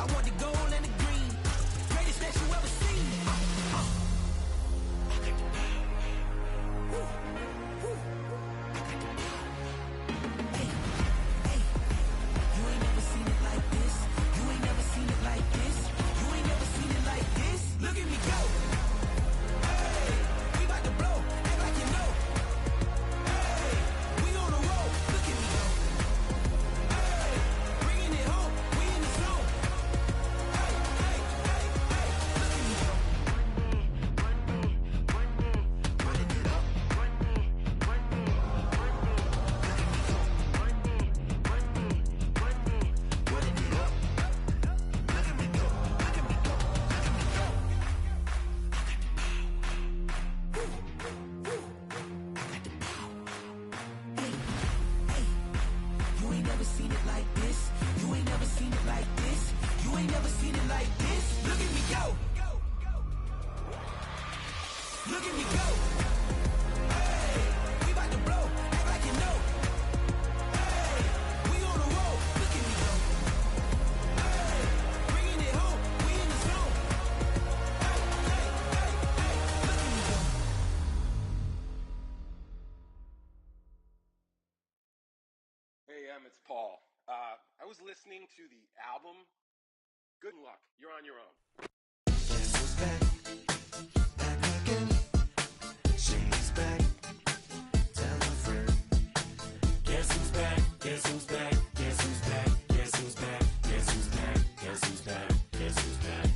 I want the gold and the green. Greatest that you ever seen. Hey, hey, you ain't never seen it like this. You ain't never seen it like this. You ain't never seen it like this. Look at me go. Hey, we about to blow. Act like you know. Hey, we on the roll. Look at me go. Hey, bringing it home. We in the zone. Hey, hey, hey, hey. Look at me go. Running it up. Running it up. Look at me go. Look at me go. Look at me go. Hey, hey, you ain't never seen it like this. You ain't never seen it like this. You ain't never seen it like this. Look at me go. Look at me go. Hey, we about to blow. Act like you know. Hey, we on the roll. Look at me go. Hey, bringing it home. We in the zone. Hey, hey, hey, hey. Look at me go. Hey, it's Paul. I was listening to the album. Good luck. You're on your own. Guess who's back? Back again. She's back. Tell a friend. Guess who's back? Guess who's back? Guess who's back? Guess who's back? Guess who's back? Guess who's back? Guess who's back?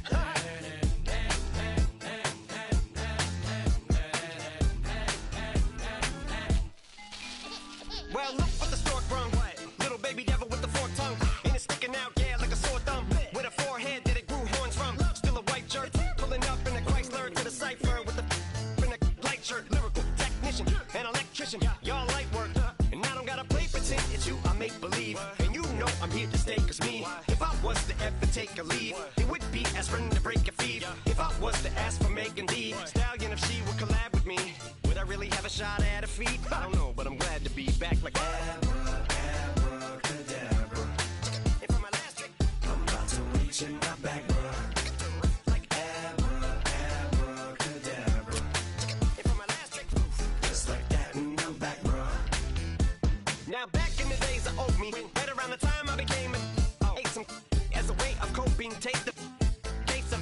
Well, look what the stork brung. Little baby devil with the forked tongue. And it's sticking out, yeah, like a sore thumb. With a forehead that it grew horns from. Still a white jerk. Pulling up in a Chrysler to the cipher with the in a light shirt. Lyrical technician, an electrician. Y'all light work. And I don't gotta play pretend. It's you I make believe. And you know I'm here to stay, cause me, if I was to ever take a leave, it would be as friend to break a feed. If I was to ask for Megan D Stallion, if she would collab with me, would I really have a shot at a feat? I don't know, but I'm glad to be back like Abracadabra. And for my last trick, I'm about to reach in my back, bruh. like Abracadabra. And for my last trick, Just like that, and I'm back, bruh. now back in the days of old me, right around the time I became ate some as a way of coping. Take the case of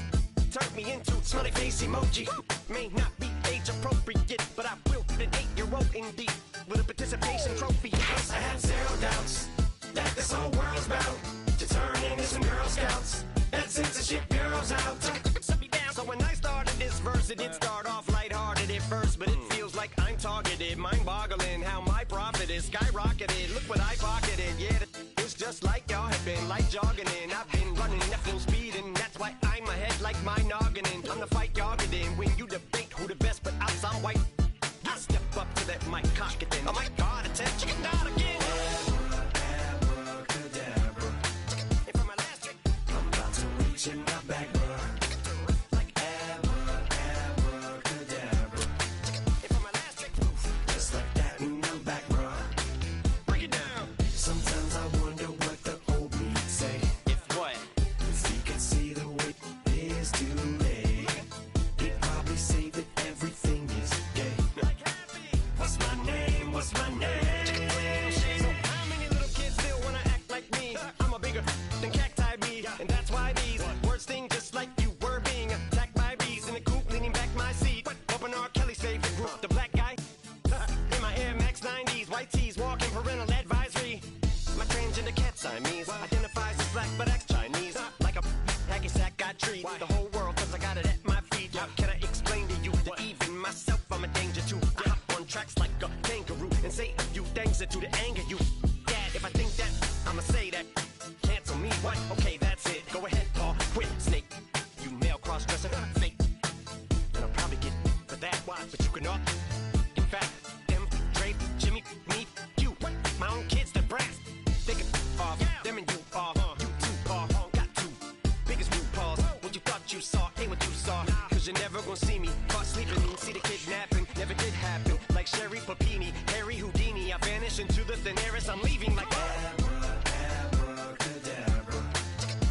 turned me into smiley face emoji. May not be age appropriate, but I will an 8-year-old indeed with a participation trophy. I have zero doubts that this whole world's bound to turn into some Girl Scouts. That censorship bureau's out. Set me down. So when I started this verse, it did start off lighthearted at first, but it feels like I'm targeted. Mind-boggling how my profit is skyrocketed. Look what I pocketed. Yeah, it's just like y'all have been like jogging in. I've been running at full speed, and that's why I'm ahead like my noggin. I'm the fight y'all get in when you debate who the best, but I'm some white. I step up to that mic, cock it then. Oh my God, attempt chicken out again. Abracadabra. And for my last trick, I'm about to reach in my back, bruh. like Abracadabra. and for my last trick, Just like that, and I'm back, bruh. break it down. Sometimes I wonder what the old me'd say If what? if he could see the way it is today. He'd probably say that everything is gay. Like happy. What's my name? What's my name? So how many little kids still wanna act like me? I'm a bigger than cacti bee, and that's why these words sting just like you were being attacked by bees in the coop, leaning back my seat. Open R. Kelly's favorite group, the black guy. In my Air Max 90s, white tees, walking parental advisory. My transgender cat Siamese identifies as black but acts Chinese. Like a hacky sack I treat the whole world cause I got it at my feet. How can I explain to you that even myself I'm a danger to? I hop on tracks like a kangaroo and say a few things that do to anger you. Dad, if I think that, I'ma say that. Cancel me, what? Okay, that's it. Go ahead, Paul, quit, snake. You male cross-dresser, fake. And I'll probably get for that, but you can all. In fact, them, Drake, Jimmy, me, you, my own kids, they're brass. They can off, them and you off, you two off, got two biggest root paws. What you thought you saw ain't what you saw, cause you're never gonna see me caught sleeping. See the kidnapping, never did happen. Like Sherry Papini, Harry Houdini, I vanish into the thin air as I'm leaving like Abracadabra.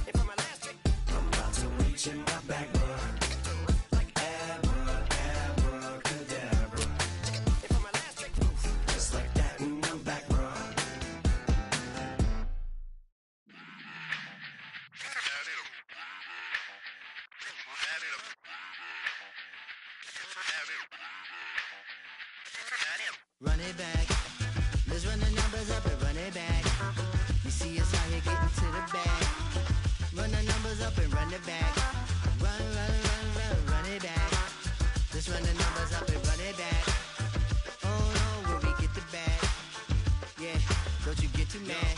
And for my last trick, run it back. Let's run the numbers up and run it back. You see us out here getting to the bag. Run the numbers up and run it back. Run, run, run, run, run it back. Let's run the numbers up and run it back. Oh no, where we get the bag. Yeah, don't you get too mad.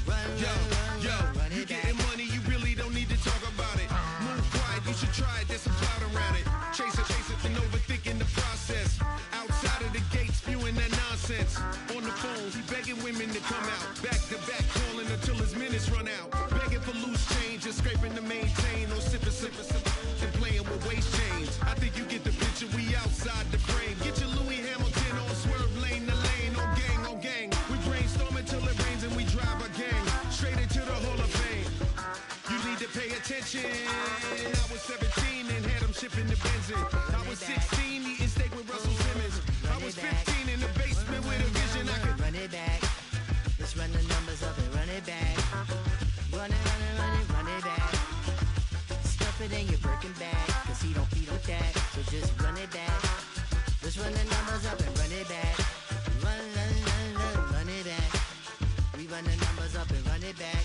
Run, run, run, run you it back. getting money, you really don't need to talk about it. Move quiet, you should try it, there's some cloud around it. Chase it, and overthinking the process. Outside of the gates, spewing that nonsense. On the phone, he begging women to come out. Back to back, calling until his minutes run out. Begging for loose change, just scraping to maintain. No sipping, and playing with waist chains. I think you get the picture, we outside the frame. Get your Louis Hamilton on swerve lane to lane. On gang. We brainstorm until it rains and we drive our gang straight into the Hall of Fame. You need to pay attention. I was 17 and had them shipping the benzin. I was 16 eating steak with Russell Simmons. I was 15 in the basement with a vision. I could run it back. Let's run the numbers up and run it back. Run it, run it, run it, run it back. Stuff it in your Birkin bag, cause he don't feed with that. So just run it back. Let's run the numbers up and run it back. Run, run, run, run, run it back. We run the numbers up and run it back.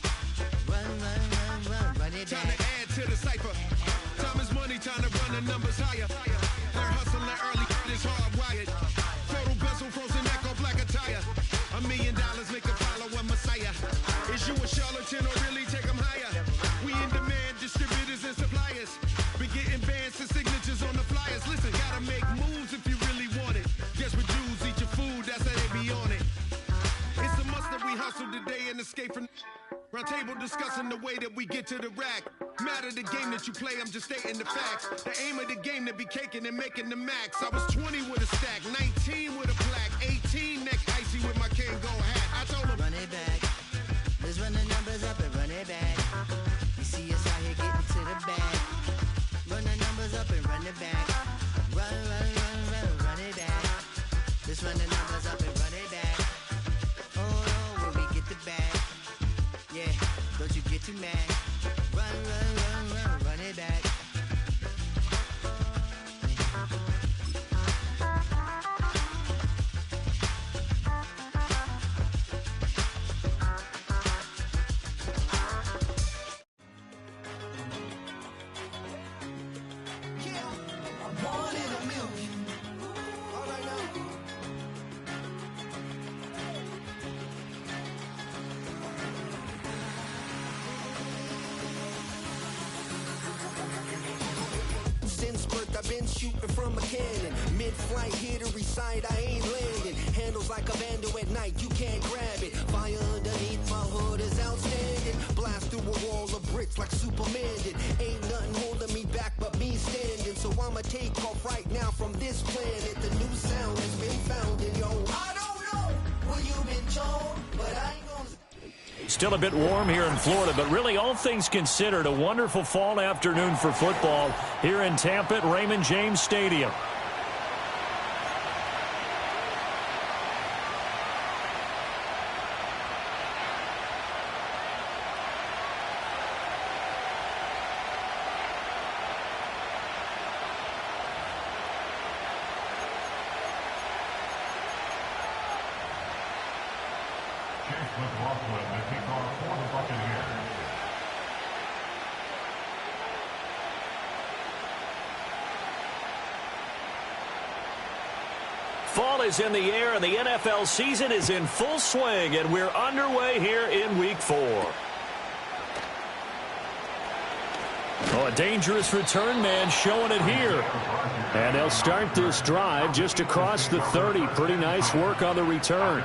Run, run, run, run, run it time back. to add to the cipher. Time is money, time to run the numbers higher. They're hustling early, it's hardwired. Photo bezel, frozen echo, black attire. $1 million make a follower messiah. Is you a charlatan or really take them higher? We in demand, distributors and suppliers. Been getting bands and signatures on the flyers. Listen, gotta make moves if you really want it. Desperate Jews eat your food, that's how they be on it. It's a must that we hustle today and escape from round table discussing the way that we get to the rack. Matter the game that you play, I'm just stating the facts. The aim of the game to be caking and making the max. I was 20 with a stack, 19 with a plaque, 18 neck icy with my Kango hat. I told him Run it back. Let's run the numbers up and run it back. You see us out here getting to the bag. Run the numbers up and run it back. Run, run, run, run, run it back. Let's run the numbers up and run it back. Oh no, where we get the bag. Yeah, don't you get too mad. Run, run, run, run, run it back. Since birth I've been shooting from a cannon. Mid-flight here to recite, I ain't landing. Handles like a vandal at night, you can't grab it. Fire underneath my hood is outstanding. Blast through a wall of bricks like Superman did. Ain't nothing holding me back but me standing. So I'ma take off right now from this planet. The new sound has been found in yo. I don't know what you've been told, but I ain't gonna... Still a bit warm here in Florida, but really all things considered, a wonderful fall afternoon for football here in Tampa at Raymond James Stadium. Fall is in the air, and the NFL season is in full swing, and we're underway here in Week 4. Oh, a dangerous return man showing it here. And they'll start this drive just across the 30. Pretty nice work on the return.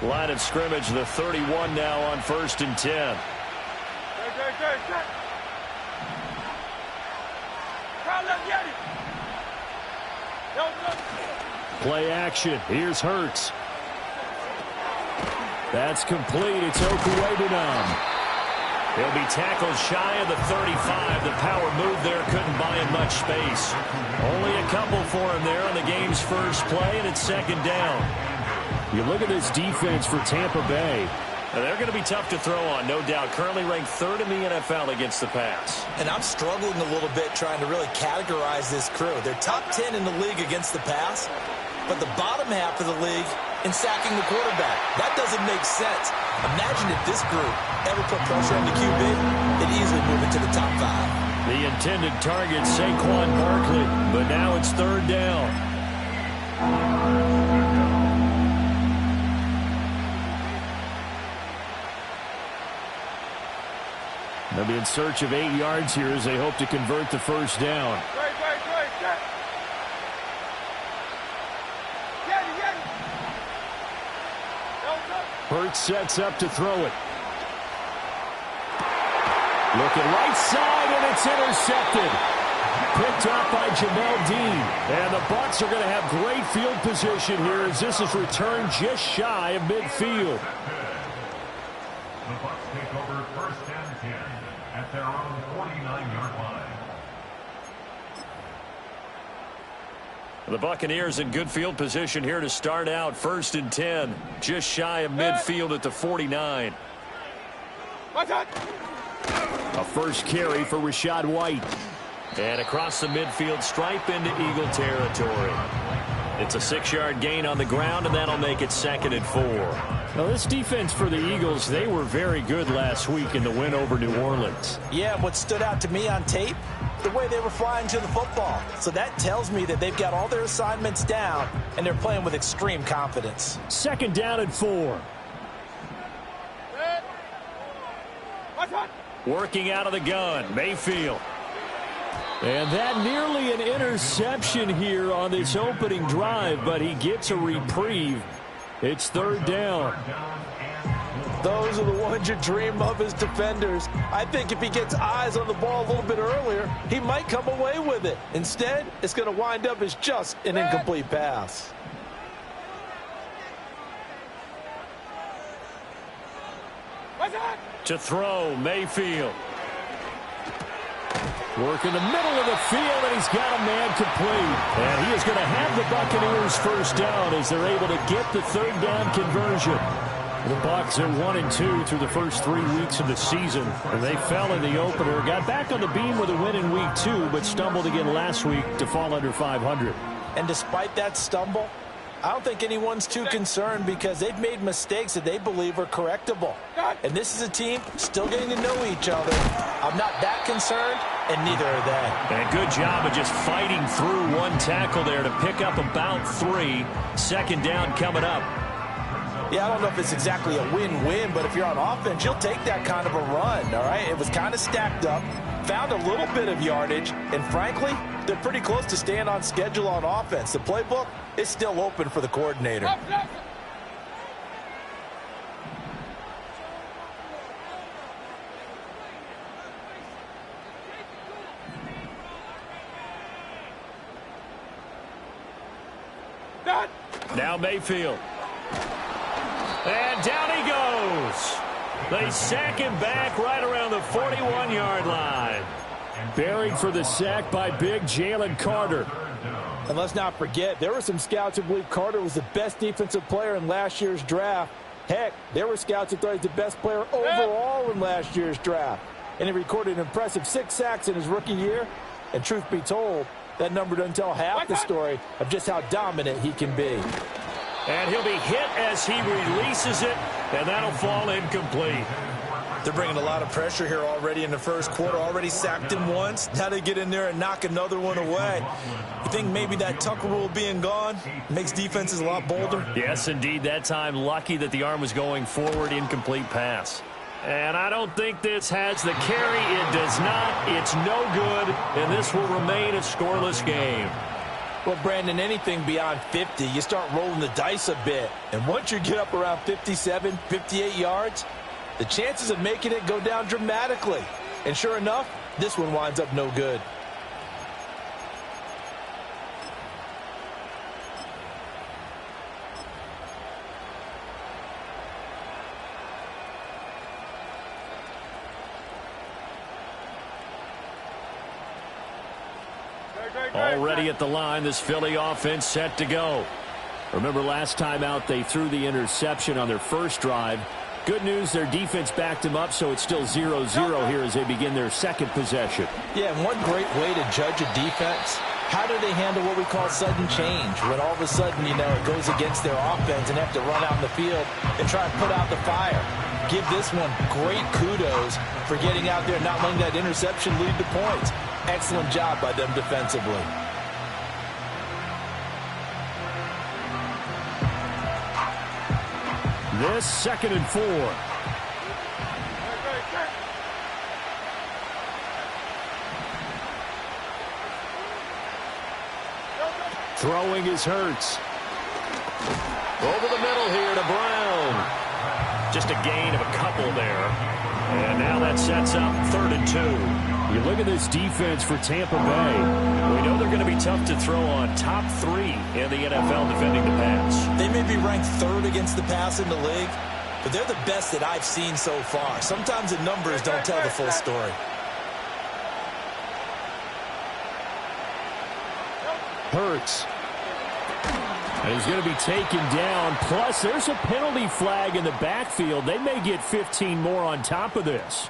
Line of scrimmage, the 31 now on 1st and 10. Play action. Here's Hurts. That's complete. It's Okuwebunam. He'll be tackled shy of the 35. The power move there couldn't buy him much space. Only a couple for him there on the game's first play, and it's 2nd down. You look at this defense for Tampa Bay. And they're going to be tough to throw on, no doubt. Currently ranked 3rd in the NFL against the pass. And I'm struggling a little bit trying to really categorize this crew. They're top 10 in the league against the pass, but the bottom half of the league in sacking the quarterback. That doesn't make sense. Imagine if this group ever put pressure on the QB, they'd easily move into the top 5. The intended target, Saquon Barkley, but now it's 3rd down. They'll be in search of 8 yards here as they hope to convert the first down. Hurts sets up to throw it. Looking right side, and it's intercepted. Picked up by Jamel Dean. And the Bucs are going to have great field position here as this is returned just shy of midfield. The Bucs take over 1st and 10 at their own 49-yard line. The Buccaneers in good field position here to start out. 1st and 10, just shy of midfield at the 49. A first carry for Rzsl White. And across the midfield stripe into Eagle territory. It's a 6-yard gain on the ground, and that'll make it 2nd and 4. Now, this defense for the Eagles, they were very good last week in the win over New Orleans. Yeah, what stood out to me on tape, the way they were flying to the football. So that tells me that they've got all their assignments down, and they're playing with extreme confidence. 2nd down and 4. Working out of the gun, Mayfield. And that nearly an interception here on this opening drive, but he gets a reprieve. It's 3rd down. Those are the ones you dream of as defenders. I think if he gets eyes on the ball a little bit earlier, he might come away with it. Instead, it's going to wind up as just an incomplete pass. To throw, Mayfield. Work in the middle of the field, and he's got a man complete. And he is going to have the Buccaneers first down as they're able to get the 3rd down conversion. The Bucs are 1-2 through the first 3 weeks of the season. And they fell in the opener, got back on the beam with a win in week 2, but stumbled again last week to fall under 500. And despite that stumble, I don't think anyone's too concerned because they've made mistakes that they believe are correctable. And this is a team still getting to know each other. I'm not that concerned, and neither are they. And good job of just fighting through one tackle there to pick up about 3. 2nd down coming up. Yeah, I don't know if it's exactly a win-win, but if you're on offense, you'll take that kind of a run, all right? It was kind of stacked up, found a little bit of yardage, and frankly, they're pretty close to staying on schedule on offense. The playbook is still open for the coordinator. Now Mayfield. And down he goes. They sack him back right around the 41-yard line. Buried for the sack by big Jalen Carter. And let's not forget, there were some scouts who believe Carter was the best defensive player in last year's draft. Heck, there were scouts who thought he was the best player overall in last year's draft. And he recorded an impressive 6 sacks in his rookie year. And truth be told, that number doesn't tell half the story of just how dominant he can be. And he'll be hit as he releases it, and that'll fall incomplete. They're bringing a lot of pressure here already in the first quarter. Already sacked him once. Now they get in there and knock another one away. You think maybe that Tucker rule being gone makes defenses a lot bolder? Yes, indeed. That time, lucky that the arm was going forward, incomplete pass. And I don't think this has the carry. It does not. It's no good, and this will remain a scoreless game. Well, Brandon, anything beyond 50, you start rolling the dice a bit. And once you get up around 57, 58 yards, the chances of making it go down dramatically. And sure enough, this one winds up no good. Already at the line, this Philly offense set to go. Remember last time out, they threw the interception on their first drive. Good news, their defense backed them up, so it's still 0-0 here as they begin their second possession. Yeah, and one great way to judge a defense, how do they handle what we call sudden change? When all of a sudden, you know, it goes against their offense and they have to run out in the field and try and put out the fire. Give this one great kudos for getting out there and not letting that interception lead to points. Excellent job by them defensively. This 2nd and 4. Throwing is Hurts. Over the middle here to Brown. Just a gain of a couple there. And now that sets up 3rd and 2. You look at this defense for Tampa Bay. We know they're going to be tough to throw on. Top 3 in the NFL defending the pass. They may be ranked 3rd against the pass in the league, but they're the best that I've seen so far. Sometimes the numbers don't tell the full story. Hurts. And he's going to be taken down. Plus, there's a penalty flag in the backfield. They may get 15 more on top of this.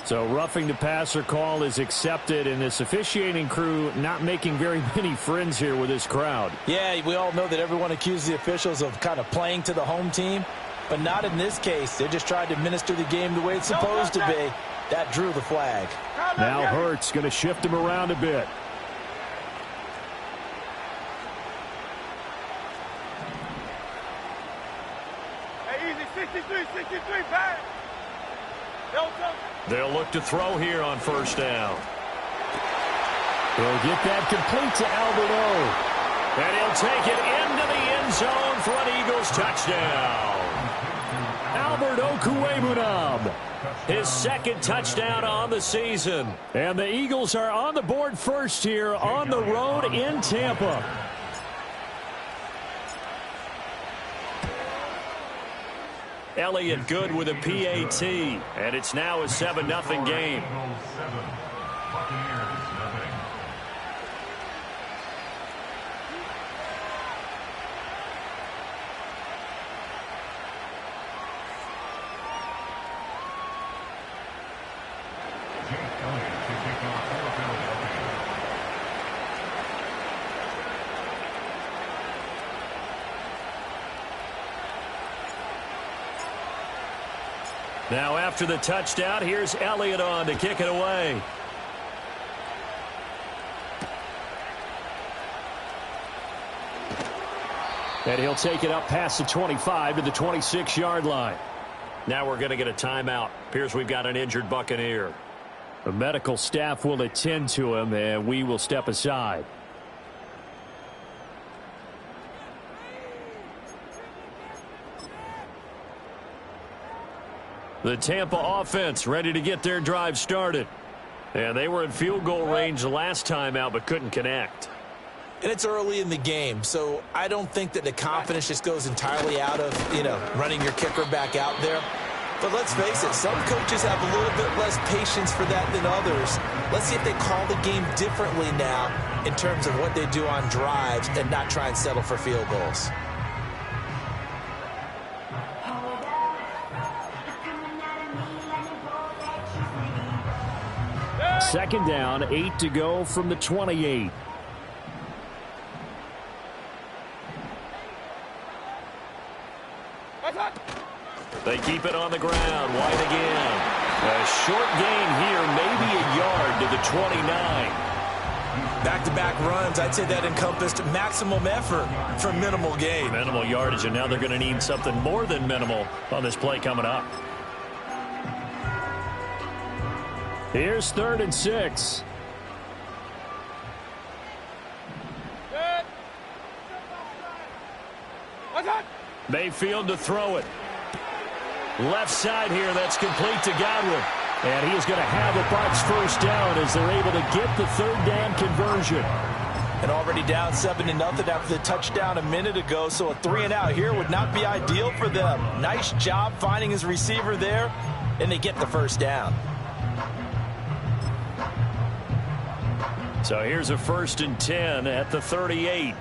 So roughing the passer call is accepted, and this officiating crew not making very many friends here with this crowd. Yeah, we all know that everyone accuses the officials of kind of playing to the home team, but not in this case. They're just trying to administer the game the way it's supposed to be. That drew the flag. Now Hurts going to shift him around a bit. Hey, easy, 63, back. They'll look to throw here on 1st down. He'll get that complete to Albert O. And he'll take it into the end zone for an Eagles touchdown. Albert Okwuegbunam, his 2nd touchdown on the season. And the Eagles are on the board first here on the road in Tampa. Elliott good with a PAT, and it's now a 7-0 game. Now after the touchdown, here's Elliott on to kick it away. And he'll take it up past the 25 to the 26-yard line. Now we're going to get a timeout. Appears we've got an injured Buccaneer. The medical staff will attend to him, and we will step aside. The Tampa offense ready to get their drive started. And they were in field goal range the last time out but couldn't connect. And it's early in the game, so I don't think that the confidence just goes entirely out of, running your kicker back out there. But let's face it, some coaches have a little bit less patience for that than others. Let's see if they call the game differently now in terms of what they do on drives and not try and settle for field goals. Second down, 8 to go from the 28. They keep it on the ground. White again. A short gain here, maybe a yard to the 29. Back-to-back runs, I'd say that encompassed maximum effort for minimal gain. Minimal yardage, and now they're going to need something more than minimal on this play coming up. Here's 3rd and 6. Mayfield to throw it. Left side here, that's complete to Godwin. And he is going to have a Bucs 1st down as they're able to get the 3rd down conversion. And already down 7-0 after the touchdown a minute ago, so a 3-and-out here would not be ideal for them. Nice job finding his receiver there, and they get the 1st down. So here's a 1st and 10 at the 38.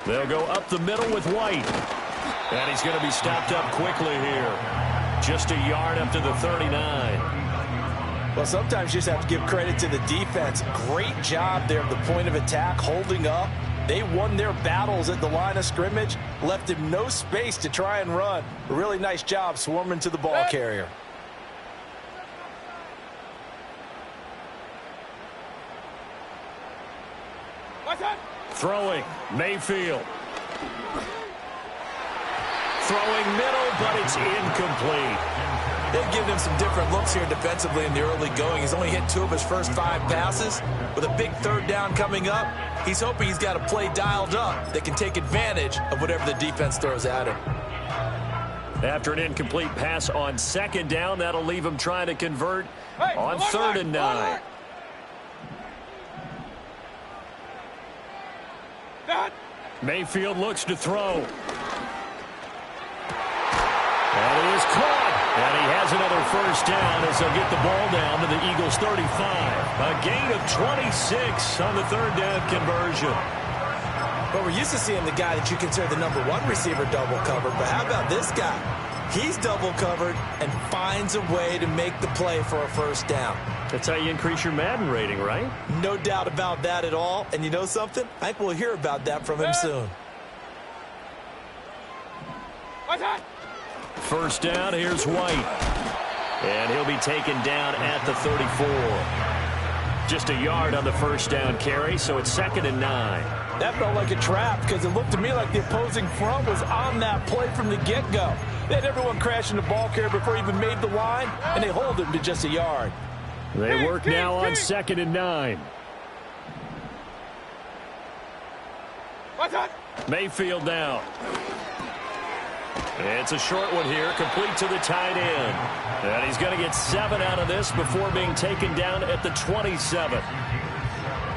They'll go up the middle with White. And he's going to be stopped up quickly here. Just a yard up to the 39. Well, sometimes you just have to give credit to the defense. Great job there at the point of attack, holding up. They won their battles at the line of scrimmage, left him no space to try and run. A really nice job swarming to the ball carrier. Throwing, Mayfield. Throwing middle, but it's incomplete. They've given him some different looks here defensively in the early going. He's only hit 2 of his first 5 passes. With a big third down coming up, he's hoping he's got a play dialed up that can take advantage of whatever the defense throws at him. After an incomplete pass on 2nd down, that'll leave him trying to convert on 3rd and 9. Mayfield looks to throw. And he is caught. And he has another first down as they'll get the ball down to the Eagles' 35. A gain of 26 on the 3rd down conversion. Well, we're used to seeing the guy that you consider the number 1 receiver double covered, but how about this guy? He's double covered and finds a way to make the play for a first down. That's how you increase your Madden rating, right? No doubt about that at all. And you know something? I think we'll hear about that from him soon. First down, here's White. And he'll be taken down at the 34. Just a yard on the first down carry, so it's 2nd and 9. That felt like a trap because it looked to me like the opposing front was on that play from the get-go. They had everyone crashing the ball carrier before he even made the line, and they hold him to just a yard. They work now on 2nd and 9. Mayfield now. It's a short one here, complete to the tight end. And he's going to get 7 out of this before being taken down at the 27.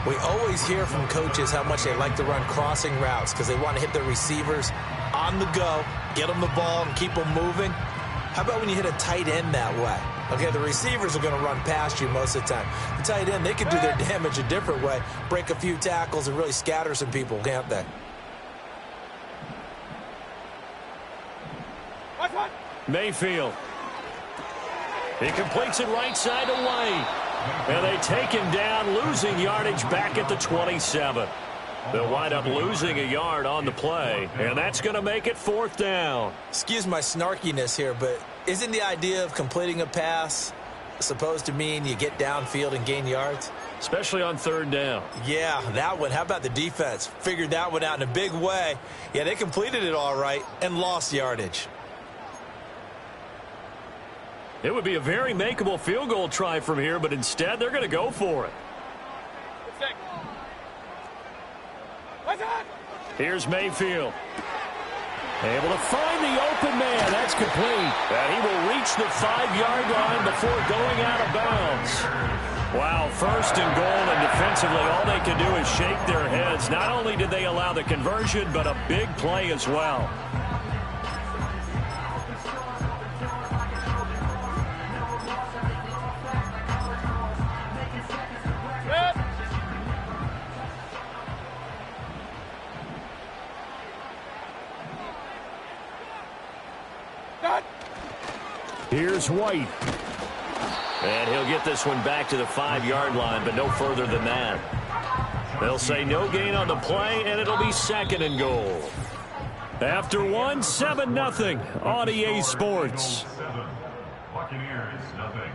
We always hear from coaches how much they like to run crossing routes because they want to hit their receivers on the go, get them the ball, and keep them moving. How about when you hit a tight end that way? Okay, the receivers are going to run past you most of the time. The tight end, they can do their damage a different way, break a few tackles, and really scatter some people, can't they? Mayfield. He completes it right side to White. And they take him down, losing yardage back at the 27. They'll wind up losing a yard on the play, and that's going to make it 4th down. Excuse my snarkiness here, but isn't the idea of completing a pass supposed to mean you get downfield and gain yards? Especially on 3rd down. Yeah, that one. How about the defense? Figured that one out in a big way. Yeah, they completed it all right and lost yardage. It would be a very makeable field goal try from here, but instead they're going to go for it. Here's Mayfield. Able to find the open man. That's complete. And he will reach the 5-yard line before going out of bounds. Wow, 1st and goal, and defensively all they can do is shake their heads. Not only did they allow the conversion, but a big play as well. Here's White. And he'll get this one back to the 5-yard line, but no further than that. They'll say no gain on the play, and it'll be 2nd and goal. After 1, 7-0 on EA Sports. Buccaneers, nothing.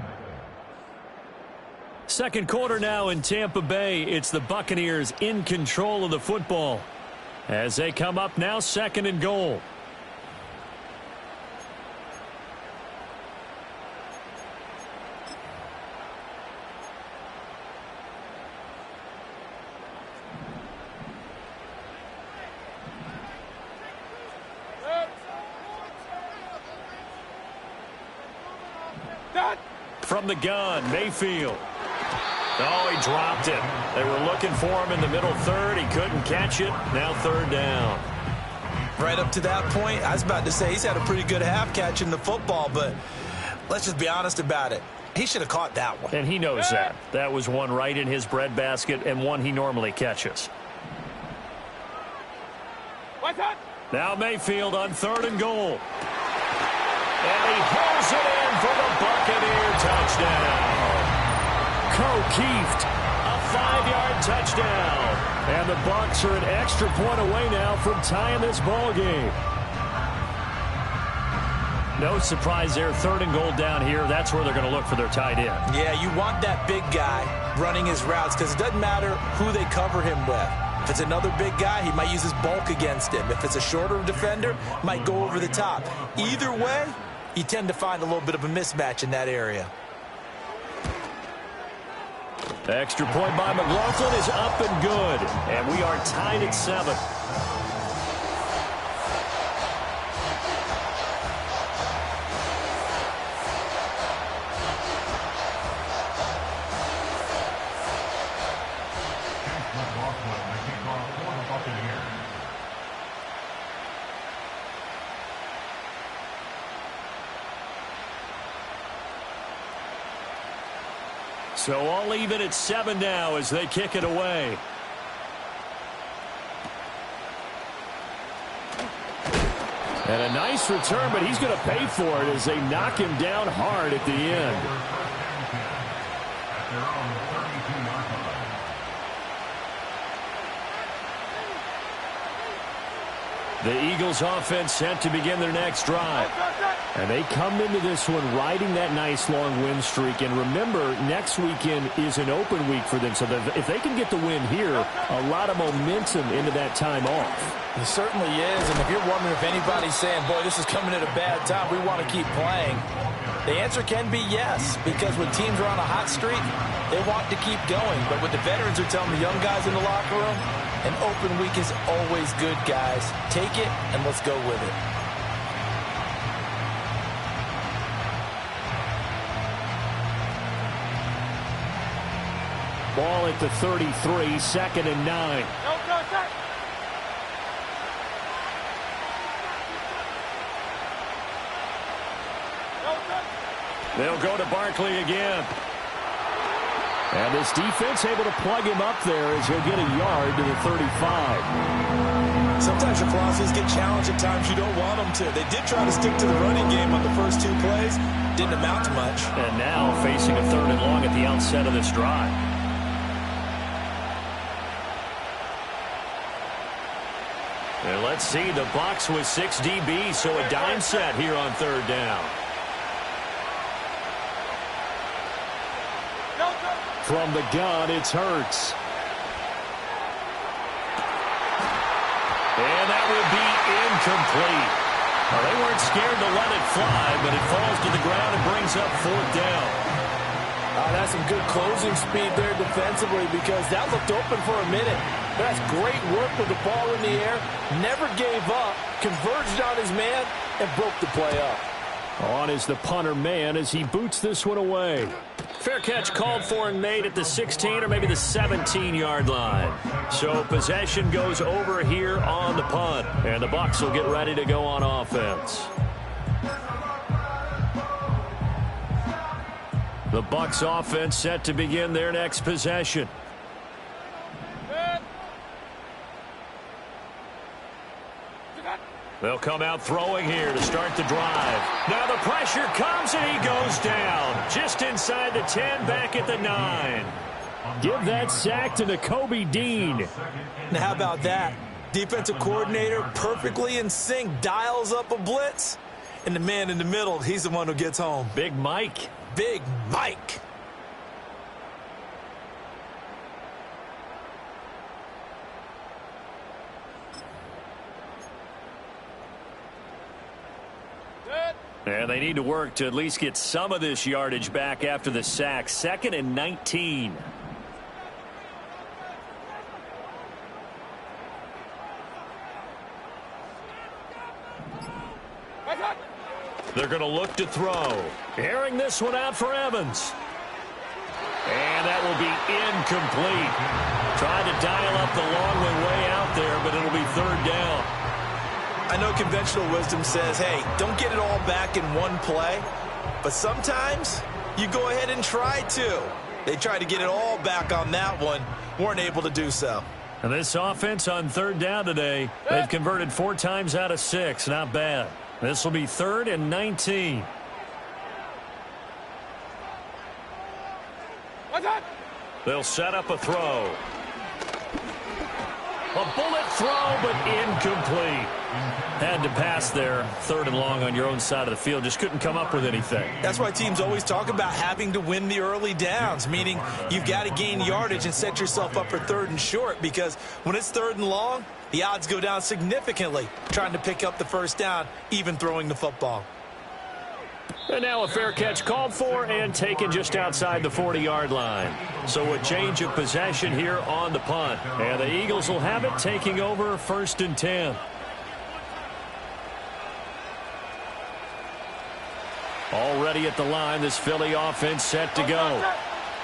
2nd quarter now in Tampa Bay. It's the Buccaneers in control of the football as they come up now 2nd and goal. From the gun, Mayfield. Oh, he dropped it. They were looking for him in the middle 3rd. He couldn't catch it. Now 3rd down. Right up to that point, I was about to say he's had a pretty good half catching the football, but let's just be honest about it. He should have caught that one. And he knows that. That was one right in his breadbasket and one he normally catches. Now Mayfield on 3rd and goal. And he pulls it in for the Buccaneer touchdown. Keeft, a 5-yard touchdown. And the Bucs are an extra point away now from tying this ball game. No surprise there, 3rd and goal down here. That's where they're going to look for their tight end. Yeah, you want that big guy running his routes because it doesn't matter who they cover him with. If it's another big guy, he might use his bulk against him. If it's a shorter defender, might go over the top. Either way, you tend to find a little bit of a mismatch in that area. The extra point by McLaughlin is up and good. And we are tied at 7. So all even at 7 now as they kick it away. And a nice return, but he's going to pay for it as they knock him down hard at the end. The Eagles offense set to begin their next drive. And they come into this one riding that nice long win streak. And remember, next weekend is an open week for them. So if they can get the win here, a lot of momentum into that time off. It certainly is. And if you're wondering if anybody's saying, boy, this is coming at a bad time, we want to keep playing, the answer can be yes. Because when teams are on a hot streak, they want to keep going. But what the veterans are telling the young guys in the locker room, an open week is always good, guys. Take it, and let's go with it. Ball at the 33, 2nd and 9. They'll go to Barkley again. And this defense able to plug him up there as he'll get a yard to the 35. Sometimes your philosophies get challenged at times you don't want them to. They did try to stick to the running game on the first 2 plays. Didn't amount to much. And now facing a 3rd and long at the outset of this drive. And let's see, the Bucs with 6 DBs, so a dime set here on 3rd down. From the gun, it's Hurts. And that will be incomplete. Well, they weren't scared to let it fly, but it falls to the ground and brings up 4th down. That's some good closing speed there defensively because that looked open for a minute. That's great work with the ball in the air. Never gave up, converged on his man, and broke the play up. On is the punter man as he boots this one away. Fair catch called for and made at the 16 or maybe the 17-yard line. So possession goes over here on the punt. And the Bucs will get ready to go on offense. The Bucs offense set to begin their next possession. They'll come out throwing here to start the drive. Now the pressure comes and he goes down. Just inside the 10, back at the 9. Give that sack to Nakobe Dean. Now how about that? Defensive coordinator perfectly in sync, dials up a blitz. And the man in the middle, he's the one who gets home. Big Mike. Big Mike. And they need to work to at least get some of this yardage back after the sack. 2nd and 19. They're going to look to throw. Airing this one out for Evans. And that will be incomplete. Trying to dial up the long way out there, but it'll be 3rd down. I know conventional wisdom says, hey, don't get it all back in one play. But sometimes you go ahead and try to. They tried to get it all back on that one. Weren't able to do so. And this offense on third down today, they've converted 4 times out of 6. Not bad. This will be 3rd and 19. They'll set up a throw. A bullet throw, but incomplete. Had to pass there. 3rd and long on your own side of the field. Just couldn't come up with anything. That's why teams always talk about having to win the early downs, meaning you've got to gain yardage and set yourself up for 3rd and short, because when it's 3rd and long, the odds go down significantly trying to pick up the first down, even throwing the football. And now a fair catch called for and taken just outside the 40-yard line. So a change of possession here on the punt. And the Eagles will have it, taking over 1st and 10. Already at the line, this Philly offense set to go.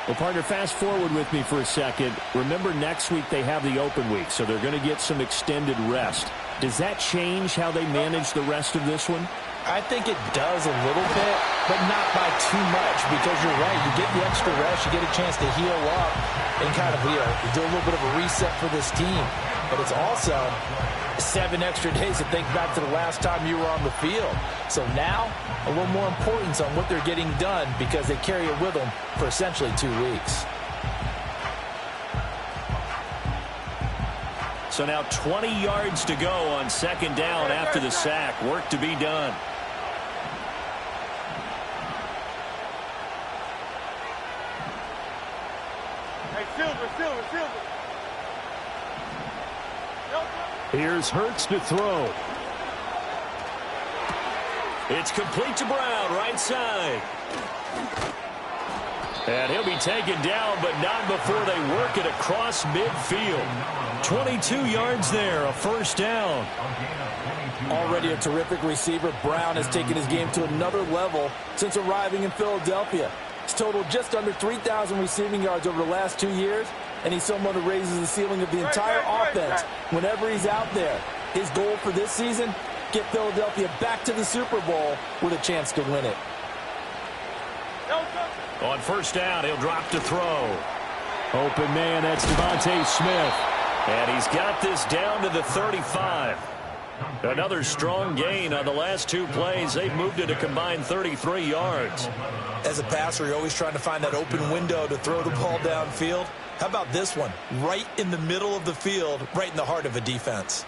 Well, partner, fast forward with me for a second. Remember, next week they have the open week, so they're going to get some extended rest. Does that change how they manage the rest of this one? I think it does a little bit, but not by too much, because you're right. You get the extra rest, you get a chance to heal up and kind of do a little bit of a reset for this team. But it's also 7 extra days to think back to the last time you were on the field. So now, a little more importance on what they're getting done, because they carry it with them for essentially 2 weeks. So now 20 yards to go on 2nd down after the sack. Work to be done. Hey, Silver. Here's Hurts to throw. It's complete to Brown, right side. And he'll be taken down, but not before they work it across midfield. 22 yards there, a 1st down. Already a terrific receiver, Brown has taken his game to another level since arriving in Philadelphia. He's totaled just under 3,000 receiving yards over the last 2 years, and he's someone who raises the ceiling of the entire offense whenever he's out there. His goal for this season, get Philadelphia back to the Super Bowl with a chance to win it. On 1st down, he'll drop to throw. Open man, that's Devontae Smith. And he's got this down to the 35. Another strong gain on the last 2 plays. They've moved it a combined 33 yards. As a passer, you're always trying to find that open window to throw the ball downfield. How about this one? Right in the middle of the field, right in the heart of a defense.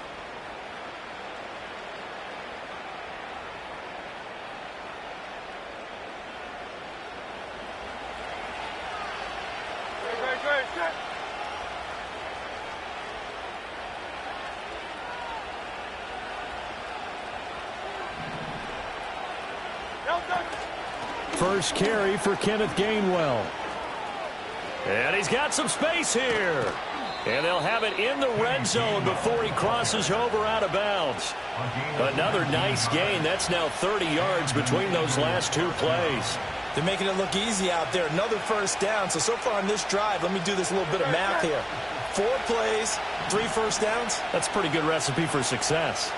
First carry for Kenneth Gainwell. And he's got some space here. And they'll have it in the red zone before he crosses over out of bounds. Another nice gain. That's now 30 yards between those last 2 plays. They're making it look easy out there. Another 1st down. So far on this drive, let me do this little bit of math here. 4 plays, 3 1st downs. That's a pretty good recipe for success.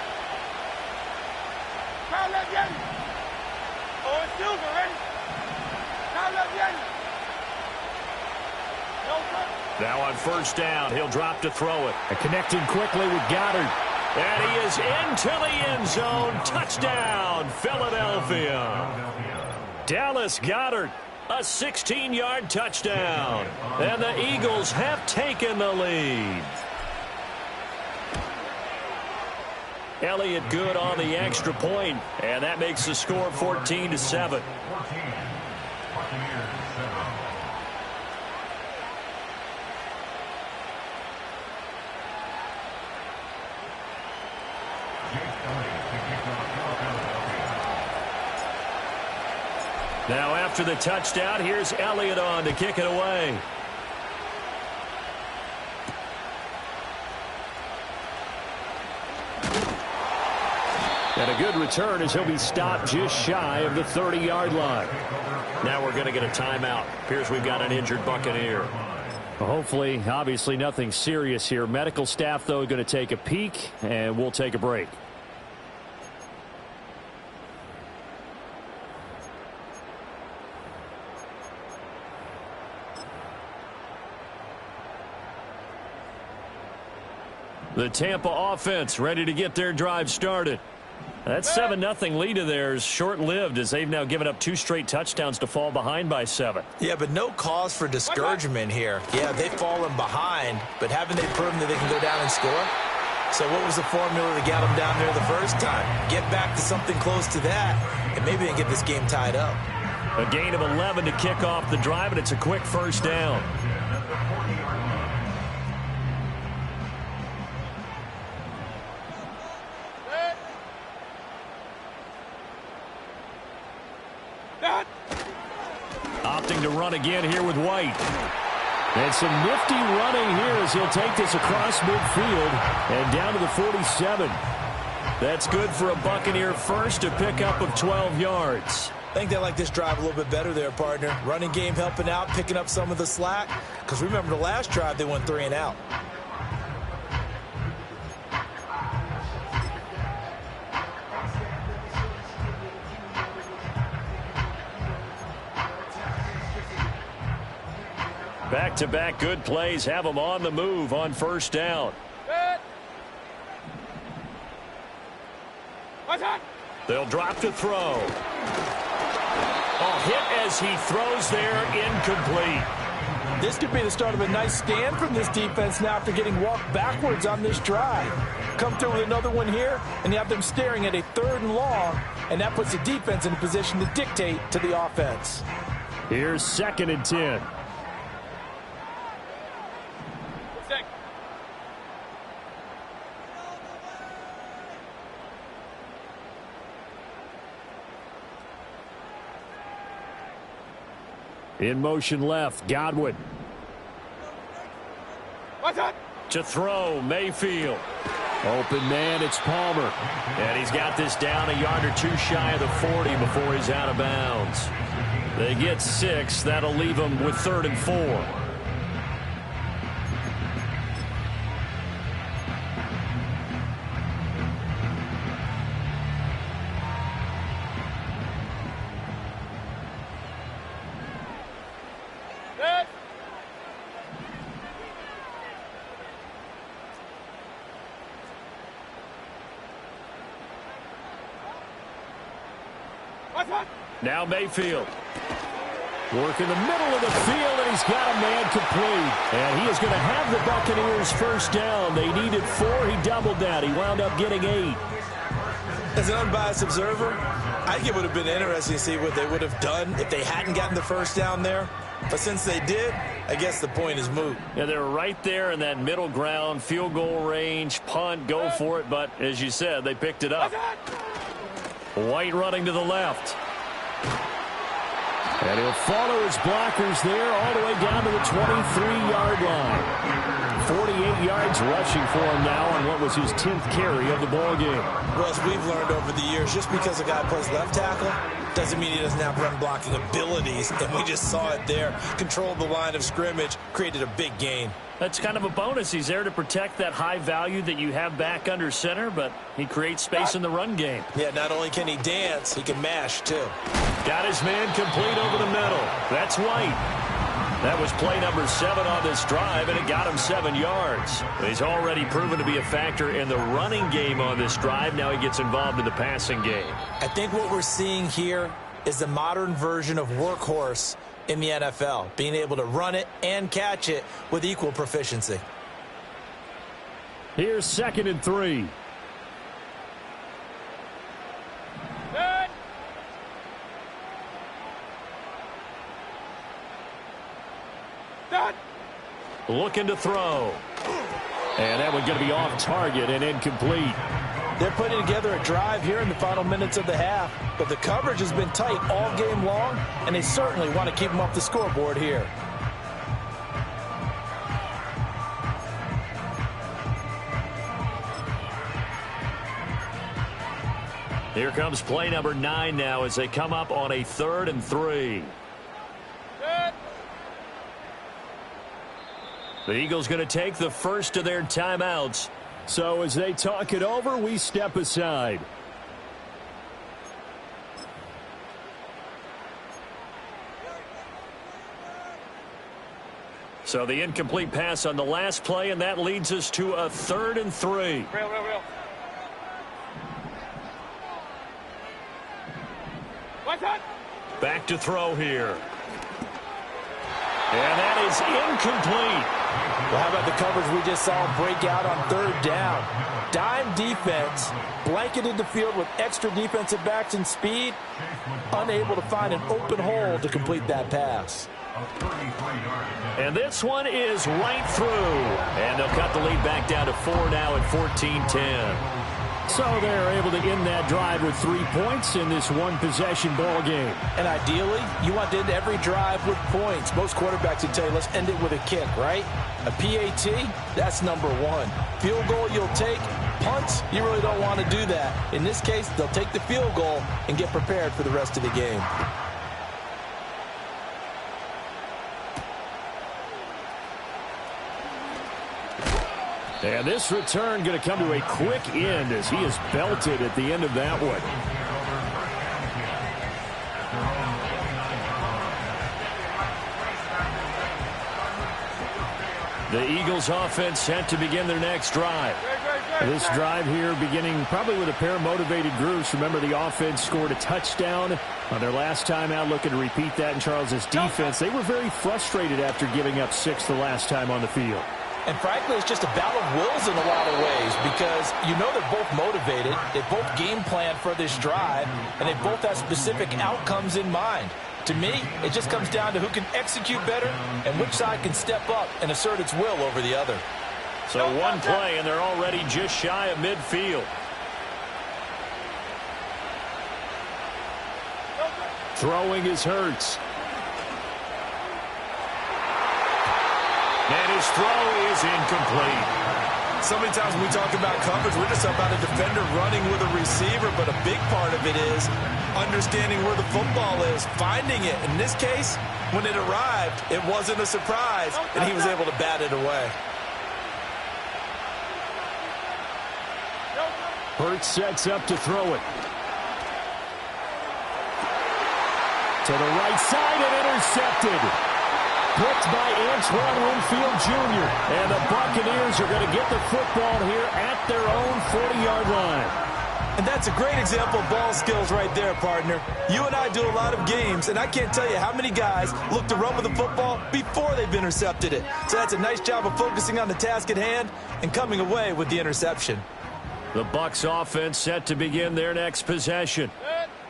Now on 1st down, he'll drop to throw it. And connecting quickly with Goddard. And he is into the end zone. Touchdown, Philadelphia. Dallas Goedert, a 16-yard touchdown. And the Eagles have taken the lead. Elliott good on the extra point, and that makes the score 14-7. Now after the touchdown, here's Elliott on to kick it away. And a good return as he'll be stopped just shy of the 30-yard line. Now we're going to get a timeout. Appears we've got an injured Buccaneer. Well, hopefully, obviously nothing serious here. Medical staff, though, going to take a peek, and we'll take a break. The Tampa offense ready to get their drive started. That 7-0 lead of theirs short-lived as they've now given up 2 straight touchdowns to fall behind by 7. Yeah, but no cause for discouragement here. Yeah, they've fallen behind, but haven't they proven that they can go down and score? So what was the formula that got them down there the first time? Get back to something close to that, and maybe they can get this game tied up. A gain of 11 to kick off the drive, and it's a quick first down. Opting to run again here with White. And some nifty running here as he'll take this across midfield and down to the 47. That's good for a Buccaneer first, a pickup of 12 yards. I think they like this drive a little bit better there, partner. Running game helping out, picking up some of the slack. Because remember the last drive, they went 3 and out. Back-to-back good plays have them on the move on first down. They'll drop to throw. A hit as he throws there, incomplete. This could be the start of a nice stand from this defense now after getting walked backwards on this drive. Come through with another one here, and you have them staring at a 3rd and long, and that puts the defense in a position to dictate to the offense. Here's 2nd and 10. In motion left, Godwin. To throw, Mayfield. Open man, it's Palmer. And he's got this down a yard or 2 shy of the 40 before he's out of bounds. They get 6. That'll leave them with 3rd and 4. Now Mayfield. Work in the middle of the field, and he's got a man complete. And he is going to have the Buccaneers first down. They needed 4. He doubled that. He wound up getting 8. As an unbiased observer, I think it would have been interesting to see what they would have done if they hadn't gotten the first down there. But since they did, I guess the point is moot. Yeah, they were right there in that middle ground, field goal range, punt, go for it. But as you said, they picked it up. White running to the left. And he'll follow his blockers there all the way down to the 23-yard line. 48 yards rushing for him now on what was his 10th carry of the ball game. Well, as we've learned over the years, just because a guy plays left tackle doesn't mean he doesn't have run blocking abilities. And we just saw it there. Controlled the line of scrimmage, created a big gain. That's kind of a bonus. He's there to protect that high value that you have back under center, but he creates space in the run game. Yeah, not only can he dance, he can mash, too. Got his man complete over the middle. That's White. That was play number 7 on this drive, and it got him 7 yards. He's already proven to be a factor in the running game on this drive. Now he gets involved in the passing game. I think what we're seeing here is the modern version of workhorse in the NFL, being able to run it and catch it with equal proficiency. Here's 2nd and 3. Looking to throw. And that one's going to be off target and incomplete. They're putting together a drive here in the final minutes of the half, but the coverage has been tight all game long, and they certainly want to keep them off the scoreboard here. Here comes play number 9 now as they come up on a 3rd and 3. The Eagles going to take the first of their timeouts. So as they talk it over, we step aside. So the incomplete pass on the last play, and that leads us to a 3rd and 3. Real. Back to throw here. And that is incomplete. Well, how about the coverage we just saw him break out on 3rd down? Dime defense, blanketed the field with extra defensive backs and speed, unable to find an open hole to complete that pass. And this one is right through. And they'll cut the lead back down to 4 now at 14-10. So they're able to end that drive with 3 points in this one-possession ball game. And ideally, you want to end every drive with points. Most quarterbacks would tell you, let's end it with a kick, right? A PAT, that's number 1. Field goal you'll take. Punts, you really don't want to do that. In this case, they'll take the field goal and get prepared for the rest of the game. And this return going to come to a quick end as he is belted at the end of that one. The Eagles offense set to begin their next drive. This drive here beginning probably with a pair of motivated groups. Remember, the offense scored a touchdown on their last time out, looking to repeat that in Charles's defense. They were very frustrated after giving up 6 the last time on the field. And frankly, it's just a battle of wills in a lot of ways because you know they're both motivated, they both game plan for this drive, and they both have specific outcomes in mind. To me, it just comes down to who can execute better and which side can step up and assert its will over the other. So one play, and they're already just shy of midfield. Throwing is Hurts. And his throw is incomplete. So many times when we talk about coverage, we're just about a defender running with a receiver, but a big part of it is understanding where the football is, finding it. In this case, when it arrived, it wasn't a surprise, and he was able to bat it away. Hurts sets up to throw it. To the right side and intercepted. Picked by Antoine Winfield Jr. And the Buccaneers are going to get the football here at their own 40-yard line. And that's a great example of ball skills right there, partner. You and I do a lot of games, and I can't tell you how many guys look to run with the football before they've intercepted it. So that's a nice job of focusing on the task at hand and coming away with the interception. The Bucs offense set to begin their next possession.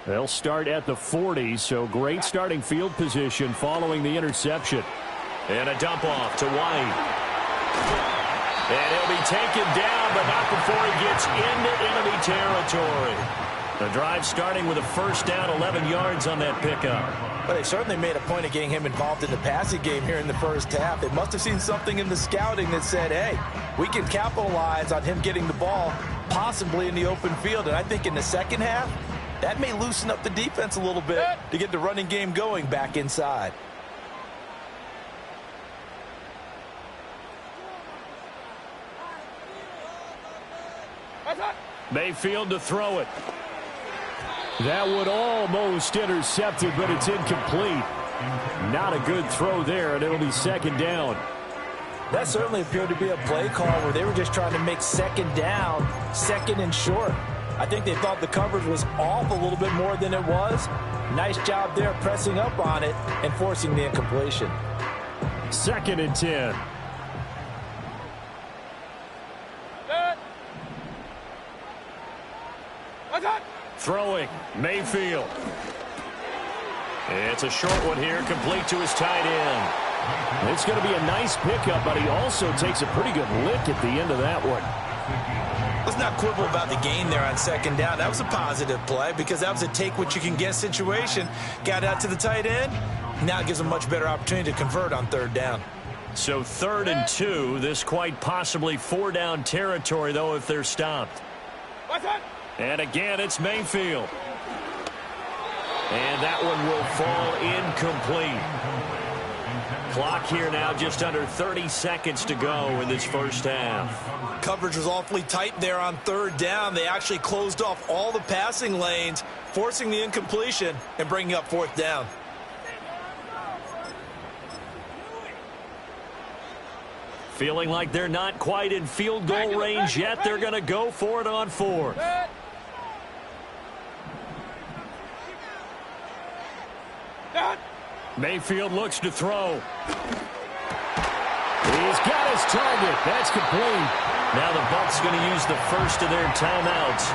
They'll start at the 40, so great starting field position following the interception. And a dump off to White. And he'll be taken down, but not before he gets into enemy territory. The drive starting with a first down, 11 yards on that pickup. Well, they certainly made a point of getting him involved in the passing game here in the first half. They must have seen something in the scouting that said, hey, we can capitalize on him getting the ball possibly in the open field. And I think in the second half, that may loosen up the defense a little bit to get the running game going back inside. Mayfield to throw it. That would almost intercepted, but it's incomplete. Not a good throw there, and it'll be second down. That certainly appeared to be a play call where they were just trying to make second down, second and short. I think they thought the coverage was off a little bit more than it was. Nice job there pressing up on it and forcing the incompletion. 2nd and 10. Throwing, Mayfield. It's a short one here, complete to his tight end. It's going to be a nice pickup, but he also takes a pretty good lick at the end of that one. Let's not quibble about the gain there on second down. That was a positive play because that was a take-what-you-can-get situation. Got out to the tight end. Now it gives them a much better opportunity to convert on 3rd down. So 3rd and 2, this quite possibly 4-down territory, though, if they're stopped. And again, it's Mayfield. And that one will fall incomplete. Clock here now just under 30 seconds to go in this first half. Coverage was awfully tight there on 3rd down. They actually closed off all the passing lanes, forcing the incompletion and bringing up 4th down. Feeling like they're not quite in field goal range yet. They're going to go for it on fourth. Mayfield looks to throw. He's got his target. That's complete. Now the Bucs going to use the first of their timeouts,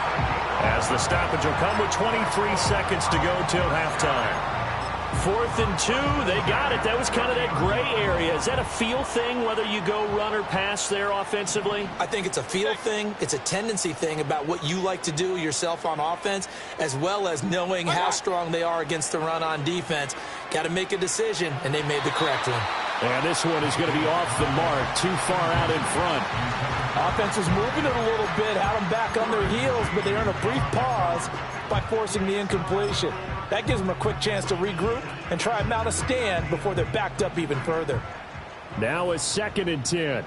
as the stoppage will come with 23 seconds to go till halftime. 4th and 2, they got it. That was kind of that gray area. Is that a feel thing, whether you go run or pass there offensively? I think it's a feel thing. It's a tendency thing about what you like to do yourself on offense, as well as knowing how strong they are against the run on defense. Got to make a decision, and they made the correct one. And this one is going to be off the mark, too far out in front. Offense is moving it a little bit, had them back on their heels, but they earn a brief pause by forcing the incompletion. That gives them a quick chance to regroup and try and mount a stand before they're backed up even further. Now a 2nd and 10.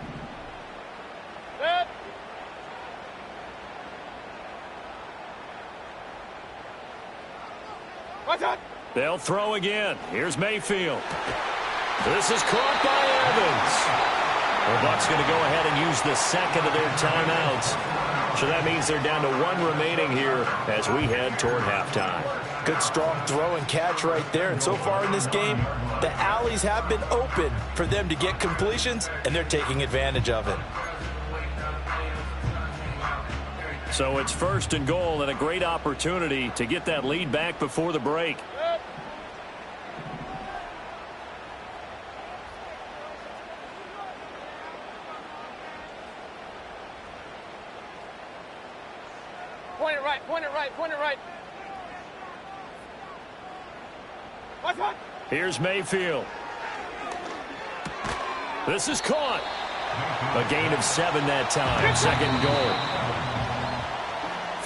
They'll throw again. Here's Mayfield. This is caught by Evans. The Bucs going to go ahead and use the second of their timeouts. So that means they're down to 1 remaining here as we head toward halftime. Good strong throw and catch right there. And so far in this game, the alleys have been open for them to get completions, and they're taking advantage of it. So it's 1st and goal, and a great opportunity to get that lead back before the break. Point it right, point it right, point it right. Watch. Here's Mayfield. This is caught. A gain of 7 that time. 2nd goal.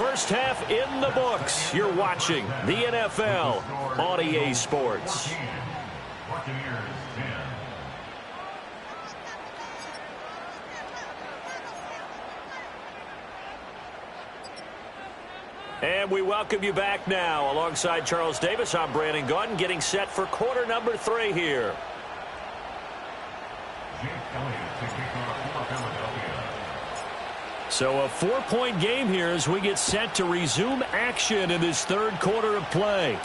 First half in the books. You're watching the NFL on EA Sports. And we welcome you back now. Alongside Charles Davis, I'm Brandon Gaudin, getting set for quarter number 3 here. So a 4-point game here as we get set to resume action in this 3rd quarter of play.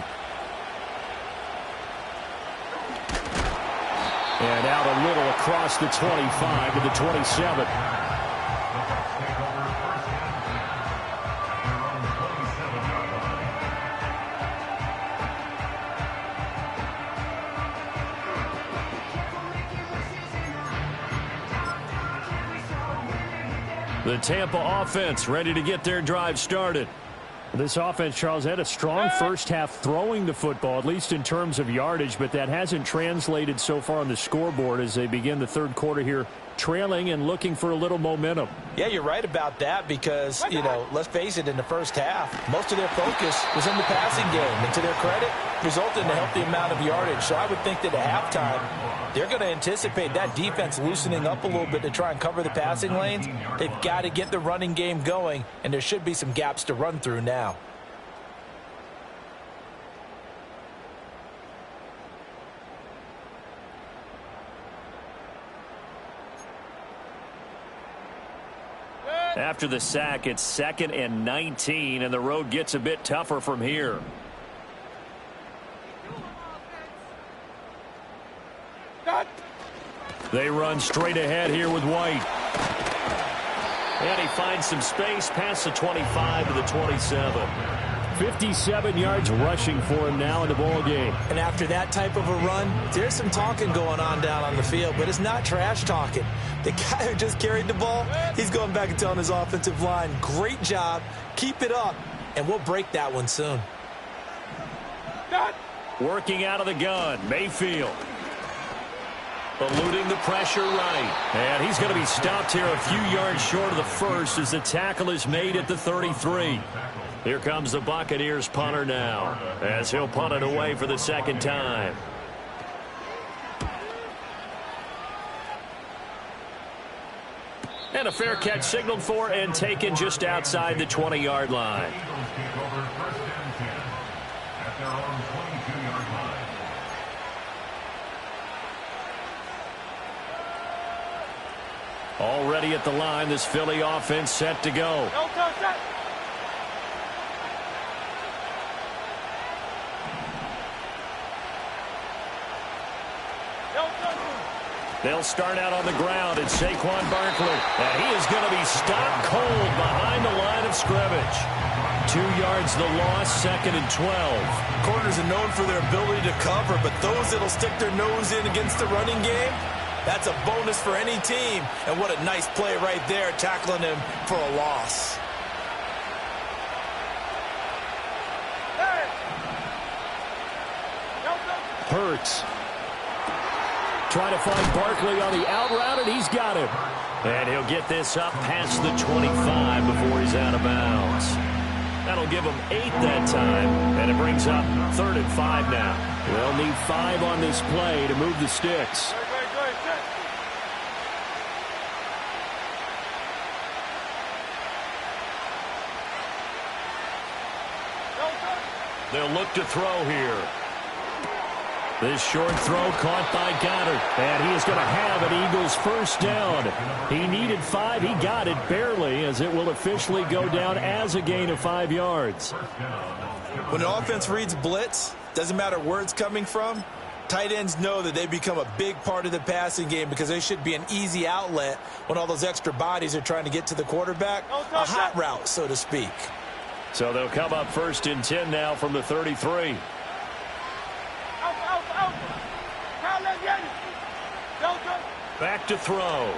And out a little across the 25 to the 27. The Tampa offense ready to get their drive started. This offense, Charles, had a strong first half throwing the football, at least in terms of yardage, but that hasn't translated so far on the scoreboard as they begin the 3rd quarter here, trailing and looking for a little momentum. Yeah, you're right about that because, you know, let's face it, in the first half, most of their focus was in the passing game. And to their credit, resulted in a healthy amount of yardage. So I would think that at halftime, they're going to anticipate that defense loosening up a little bit to try and cover the passing lanes. They've got to get the running game going, and there should be some gaps to run through now. After the sack, it's 2nd and 19, and the road gets a bit tougher from here. They run straight ahead here with White. And he finds some space past the 25 to the 27. 57 yards rushing for him now in the ball game. And after that type of a run, there's some talking going on down on the field, but it's not trash talking. The guy who just carried the ball, he's going back and telling his offensive line, great job, keep it up, and we'll break that one soon. Working out of the gun, Mayfield. Eluding the pressure right. And he's going to be stopped here a few yards short of the first as the tackle is made at the 33. Here comes the Buccaneers punter now as he'll punt it away for the 2nd time. And a fair catch signaled for and taken just outside the 20-yard line. Already at the line, this Philly offense set to go. No touch that. They'll start out on the ground. It's Saquon Barkley. And he is going to be stopped cold behind the line of scrimmage. 2 yards the loss, 2nd and 12. Corners are known for their ability to cover, but those that'll stick their nose in against the running game, that's a bonus for any team. And what a nice play right there, tackling him for a loss. Hurts. Trying to find Barkley on the out route, and he's got him. And he'll get this up past the 25 before he's out of bounds. That'll give him 8 that time, and it brings up 3rd and 5 now. They'll need 5 on this play to move the sticks. They'll look to throw here. This short throw caught by Goddard. And he is going to have an Eagles first down. He needed 5. He got it barely, as it will officially go down as a gain of 5 yards. When an offense reads blitz, doesn't matter where it's coming from, tight ends know that they become a big part of the passing game because they should be an easy outlet when all those extra bodies are trying to get to the quarterback. A hot route, so to speak. So they'll come up 1st and 10 now from the 33. Back to throw.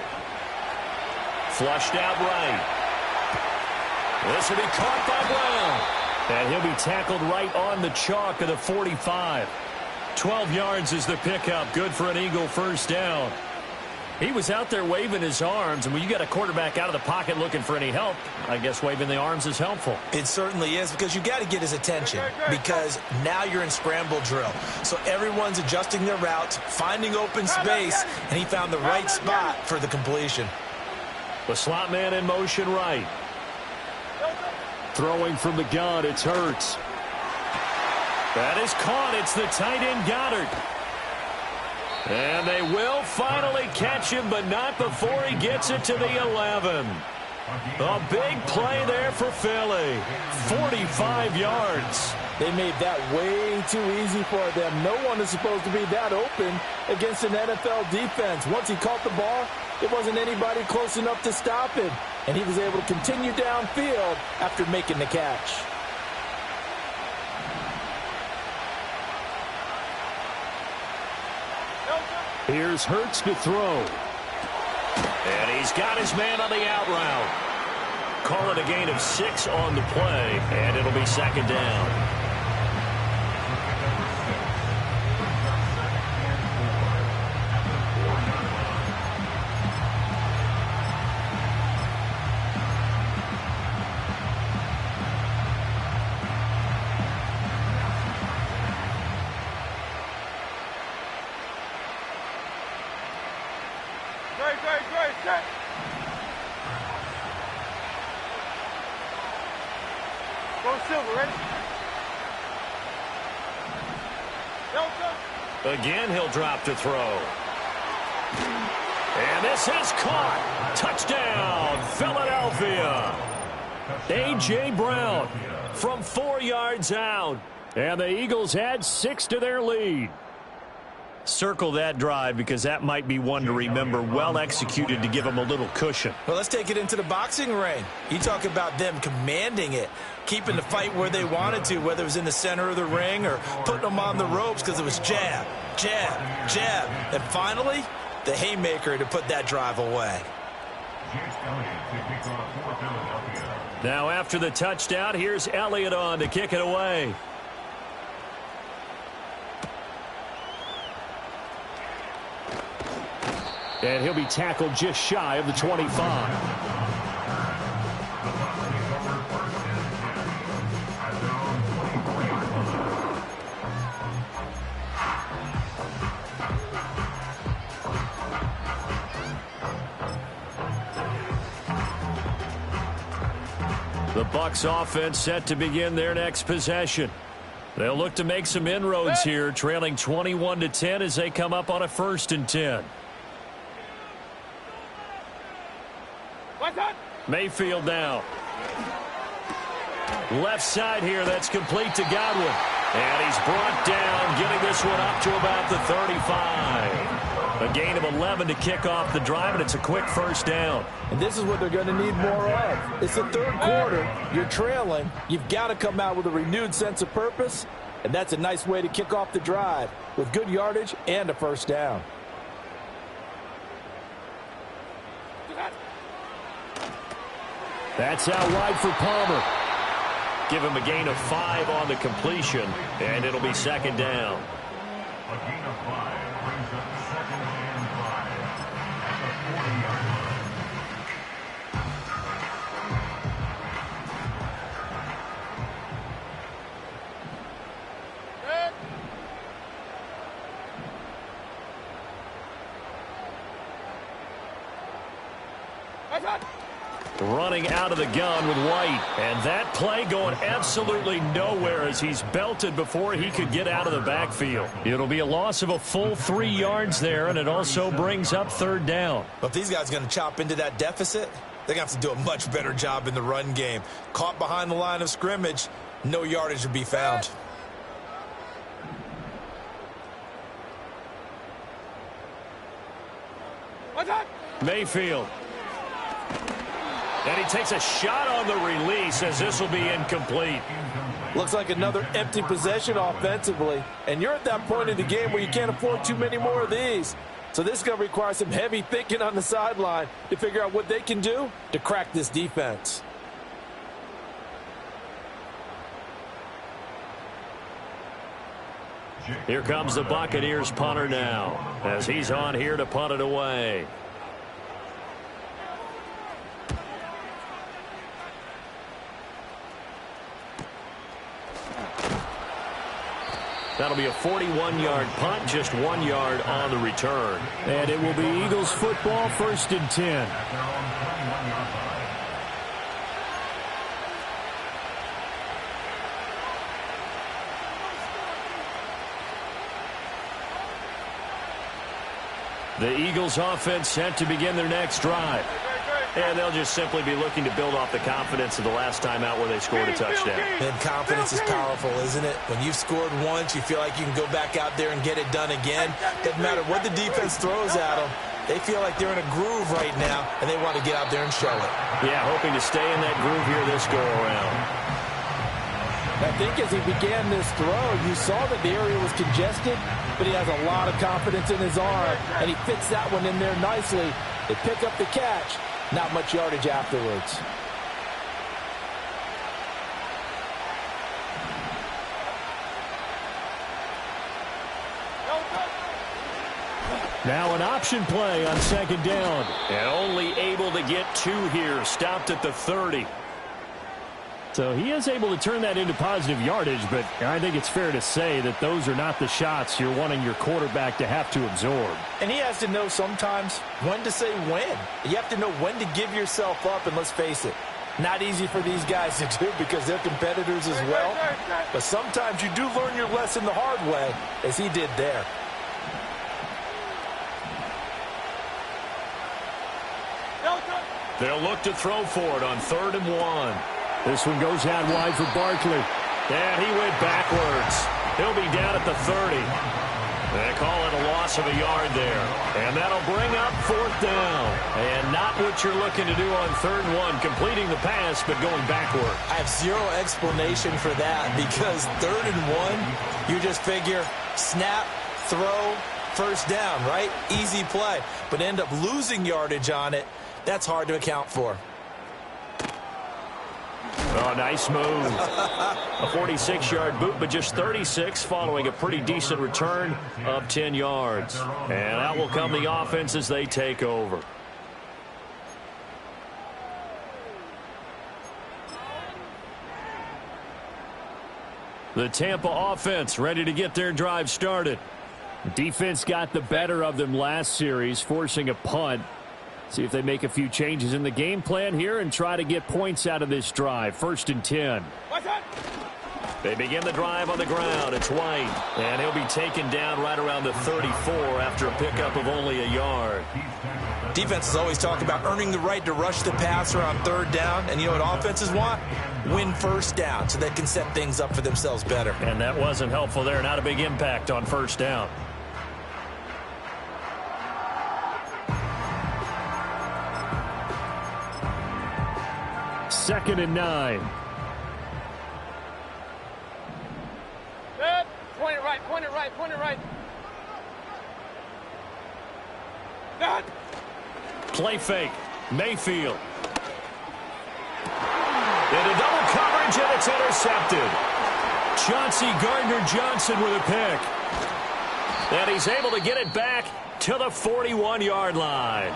Flushed out right. This will be caught by Brown. And he'll be tackled right on the chalk of the 45. 12 yards is the pickup. Good for an Eagle first down. He was out there waving his arms, and when you got a quarterback out of the pocket looking for any help, I guess waving the arms is helpful. It certainly is, because you got to get his attention, because now you're in scramble drill. So everyone's adjusting their routes, finding open space, and he found the right spot for the completion. The slot man in motion right. Throwing from the gun, it's Hurts. That is caught. It's the tight end Goddard. And they will finally catch him, but not before he gets it to the 11. A big play there for Philly. 45 yards. They made that way too easy for them. No one is supposed to be that open against an NFL defense. Once he caught the ball, there wasn't anybody close enough to stop him. And he was able to continue downfield after making the catch. Here's Hurts to throw. And he's got his man on the out route. Call it a gain of 6 on the play, and it'll be 2nd down. Again, he'll drop to throw. And this is caught. Touchdown, Philadelphia. A.J. Brown from 4 yards out. And the Eagles add 6 to their lead. Circle that drive, because that might be one to remember. Well executed to give them a little cushion. Well, let's take it into the boxing ring. You talk about them commanding it, keeping the fight where they wanted to, whether it was in the center of the ring or putting them on the ropes, because it was jab, jab, jab. And finally, the haymaker to put that drive away. Now after the touchdown, here's Elliott on to kick it away. And he'll be tackled just shy of the 25. The Bucs offense set to begin their next possession. They'll look to make some inroads here, trailing 21-10 as they come up on a 1st and 10. Mayfield now. Left side here, that's complete to Godwin. And he's brought down, getting this one up to about the 35. A gain of 11 to kick off the drive, and it's a quick first down. And this is what they're going to need more of. It's the third quarter. You're trailing. You've got to come out with a renewed sense of purpose, and that's a nice way to kick off the drive with good yardage and a first down. That's out wide for Palmer. Give him a gain of 5 on the completion, and it'll be second down. A gain of 5 brings up second and 5 at the 40-yard line. Running out of the gun with White. And that play going absolutely nowhere as he's belted before he could get out of the backfield. It'll be a loss of a full 3 yards there, and it also brings up third down. But if these guys are going to chop into that deficit, they're going to have to do a much better job in the run game. Caught behind the line of scrimmage, no yardage to be found. Mayfield. And he takes a shot on the release as this will be incomplete. Looks like another empty possession offensively. And you're at that point in the game where you can't afford too many more of these. So this is going to require some heavy thinking on the sideline to figure out what they can do to crack this defense. Here comes the Buccaneers punter now as he's on here to punt it away. That'll be a 41-yard punt, just 1 yard on the return. And it will be Eagles football, 1st and 10. The Eagles offense set to begin their next drive. And they'll just simply be looking to build off the confidence of the last time out where they scored a touchdown. And confidence is powerful, isn't it? When you've scored once, you feel like you can go back out there and get it done again. Doesn't matter what the defense throws at them. They feel like they're in a groove right now, and they want to get out there and show it. Yeah, hoping to stay in that groove here this go-around. I think as he began this throw, you saw that the area was congested, but he has a lot of confidence in his arm, and he fits that one in there nicely. They pick up the catch. Not much yardage afterwards. Now an option play on second down. And only able to get 2 here. Stopped at the 30. So he is able to turn that into positive yardage, but I think it's fair to say that those are not the shots you're wanting your quarterback to have to absorb. And he has to know sometimes when to say when. You have to know when to give yourself up, and let's face it, not easy for these guys to do because they're competitors as well. But sometimes you do learn your lesson the hard way, as he did there. They'll look to throw for it on 3rd and 1. This one goes out wide for Barkley. And he went backwards. He'll be down at the 30. They call it a loss of a yard there. And that'll bring up 4th down. And not what you're looking to do on 3rd and 1, completing the pass, but going backward. I have zero explanation for that because 3rd and 1, you just figure snap, throw, first down, right? Easy play. But end up losing yardage on it. That's hard to account for. Oh, nice move. A 46-yard boot, but just 36 following a pretty decent return of 10 yards. And out will come the offense as they take over. The Tampa offense ready to get their drive started. Defense got the better of them last series, forcing a punt. See if they make a few changes in the game plan here and try to get points out of this drive. 1st and 10. They begin the drive on the ground. It's White, and he'll be taken down right around the 34 after a pickup of only a yard. Defenses always talk about earning the right to rush the passer on third down, and you know what offenses want? Win first down so they can set things up for themselves better. And that wasn't helpful there. Not a big impact on first down. Second and 9. Good. Point it right, point it right, point it right. Good. Play fake. Mayfield. Into double coverage, and it's intercepted. Chauncey Gardner-Johnson with a pick. And he's able to get it back to the 41-yard line.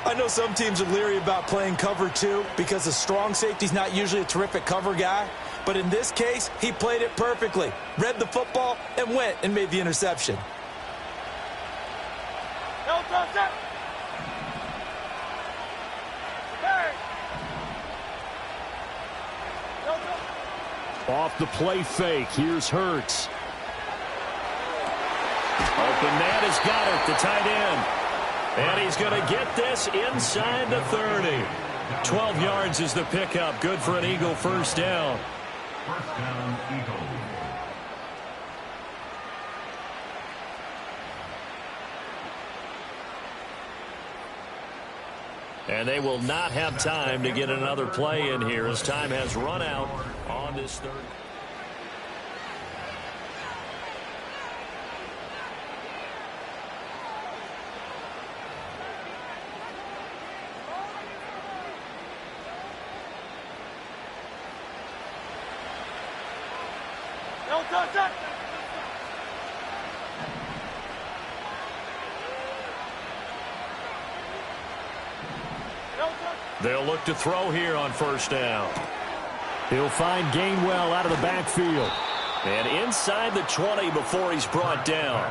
I know some teams are leery about playing cover 2 because a strong safety's not usually a terrific cover guy. But in this case, he played it perfectly. Read the football and went and made the interception. No, touch it. Off the play fake, here's Hurts. Open man has got it, the tight end. And he's going to get this inside the 30. 12 yards is the pickup. Good for an Eagle first down. First down, Eagles. And they will not have time to get another play in here as time has run out on this third. No, touch it. They'll look to throw here on first down. He'll find Gainwell out of the backfield. And inside the 20 before he's brought down.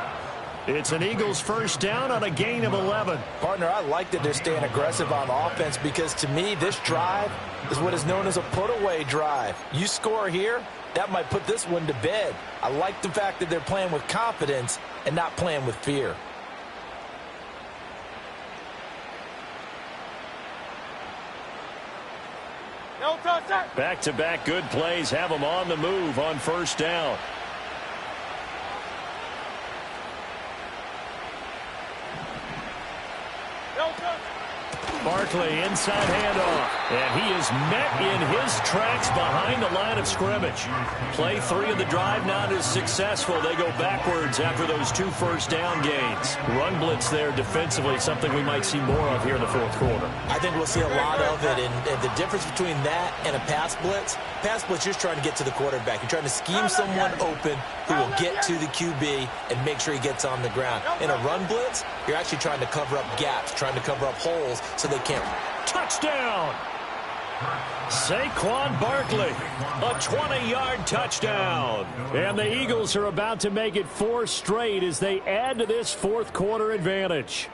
It's an Eagles first down on a gain of 11. Partner, I like that they're staying aggressive on offense because to me, this drive is what is known as a put-away drive. You score here, that might put this one to bed. I like the fact that they're playing with confidence and not playing with fear. No, touch it. Back-to-back good plays have them on the move on first down. No, touch. Barkley inside handoff. And he is met in his tracks behind the line of scrimmage. Play 3 of the drive not as successful. They go backwards after those 2 first down gains. Run blitz there defensively, something we might see more of here in the fourth quarter. I think we'll see a lot of it, and the difference between that and a pass blitz, you're just trying to get to the quarterback. You're trying to scheme someone open who will get to the QB and make sure he gets on the ground. In a run blitz, you're actually trying to cover up gaps, trying to cover up holes so they can't. Touchdown! Saquon Barkley, a 20-yard touchdown. And the Eagles are about to make it 4 straight as they add to this fourth quarter advantage.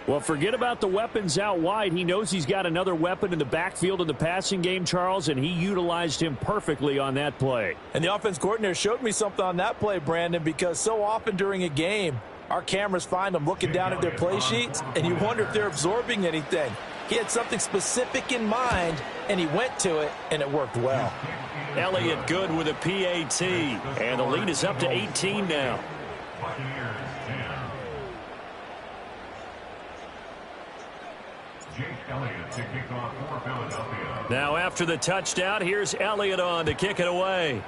Well, forget about the weapons out wide. He knows he's got another weapon in the backfield in the passing game, Charles, and he utilized him perfectly on that play. And the offense coordinator showed me something on that play, Brandon, because so often during a game, our cameras find them looking down at their play sheets, and you wonder if they're absorbing anything. He had something specific in mind, and he went to it, and it worked well. Elliott good with a PAT, and the lead is up to 18 now. Buccaneers 10. Jake Elliott to kick off for Philadelphia. Now after the touchdown, here's Elliott on to kick it away.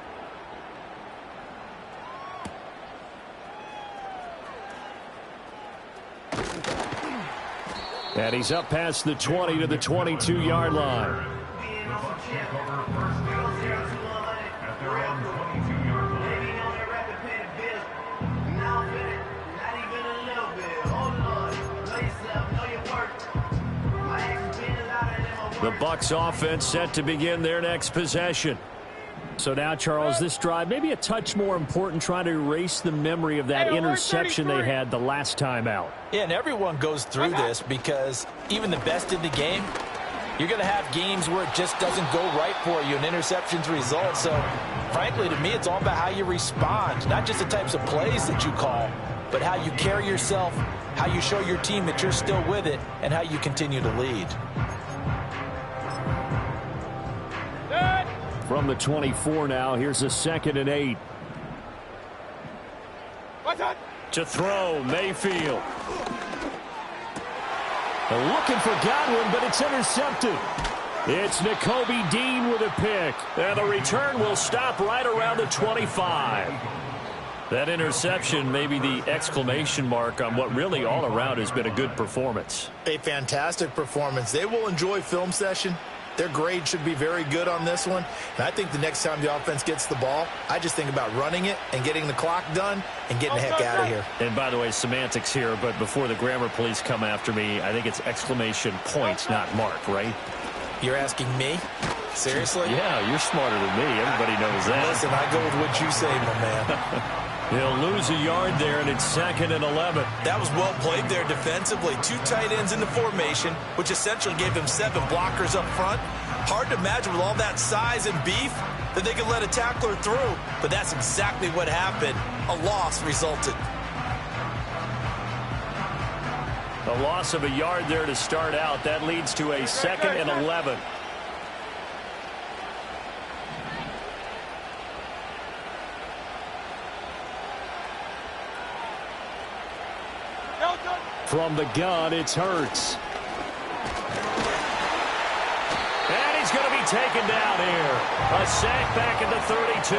And he's up past the 20 to the 22-yard line. The Bucs take over first down at their own 22-yard line. The Bucs offense set to begin their next possession. So now, Charles, this drive maybe a touch more important, trying to erase the memory of that interception they had the last time out. Yeah, and everyone goes through this because even the best in the game, You're going to have games where it just doesn't go right for you, and interceptions result. So, frankly, to me, it's all about how you respond, not just the types of plays that you call, but how you carry yourself, how you show your team that you're still with it, and how you continue to lead. From the 24 now, here's a 2nd and 8. To throw, Mayfield. They're looking for Godwin, but it's intercepted. It's Nakobe Dean with a pick. And the return will stop right around the 25. That interception may be the exclamation mark on what really all around has been a good performance. A fantastic performance. They will enjoy film session. Their grade should be very good on this one. And I think the next time the offense gets the ball, I just think about running it and getting the clock done and getting the heck out of here. And by the way, semantics here, but before the grammar police come after me, I think it's exclamation point, not mark, right? You're asking me? Seriously? Yeah, you're smarter than me. Everybody knows that. Listen, I go with what you say, my man. He'll lose a yard there, and it's 2nd and 11. That was well played there defensively. 2 tight ends in the formation, which essentially gave him 7 blockers up front. Hard to imagine with all that size and beef that they could let a tackler through. But that's exactly what happened. A loss resulted. A loss of a yard there to start out. That leads to a 2nd and 11. From the gun, it's Hurts. And he's going to be taken down here. A sack back at the 32.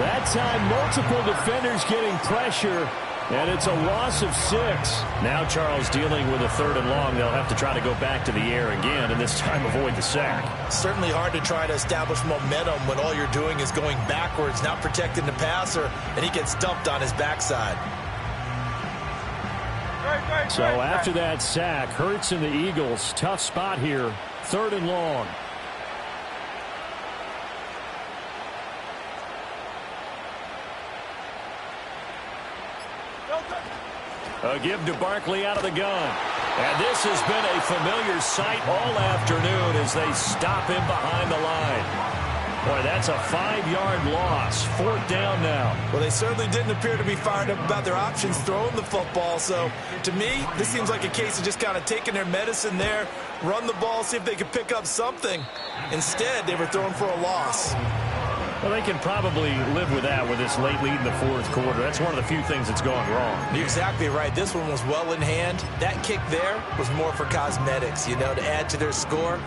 That time, multiple defenders getting pressure, and it's a loss of 6. Now Charles dealing with a 3rd and long. They'll have to try to go back to the air again, and this time avoid the sack. Certainly hard to try to establish momentum when all you're doing is going backwards, not protecting the passer, and he gets dumped on his backside. So after that sack, Hurts and the Eagles, tough spot here, 3rd and long. A give to Barkley out of the gun. And this has been a familiar sight all afternoon as they stop him behind the line. Boy, that's a 5-yard loss. 4th down now. Well, they certainly didn't appear to be fired up about their options throwing the football. So, to me, this seems like a case of just kind of taking their medicine there, run the ball, see if they could pick up something. Instead, they were throwing for a loss. Well, they can probably live with that with this late lead in the 4th quarter. That's one of the few things that's gone wrong. You're exactly right. This one was well in hand. That kick there was more for cosmetics, you know, to add to their score.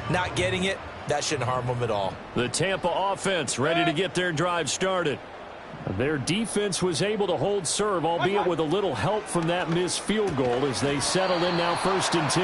Not getting it, that shouldn't harm them at all. The Tampa offense ready to get their drive started. Their defense was able to hold serve, albeit with a little help from that missed field goal as they settle in now 1st and 10.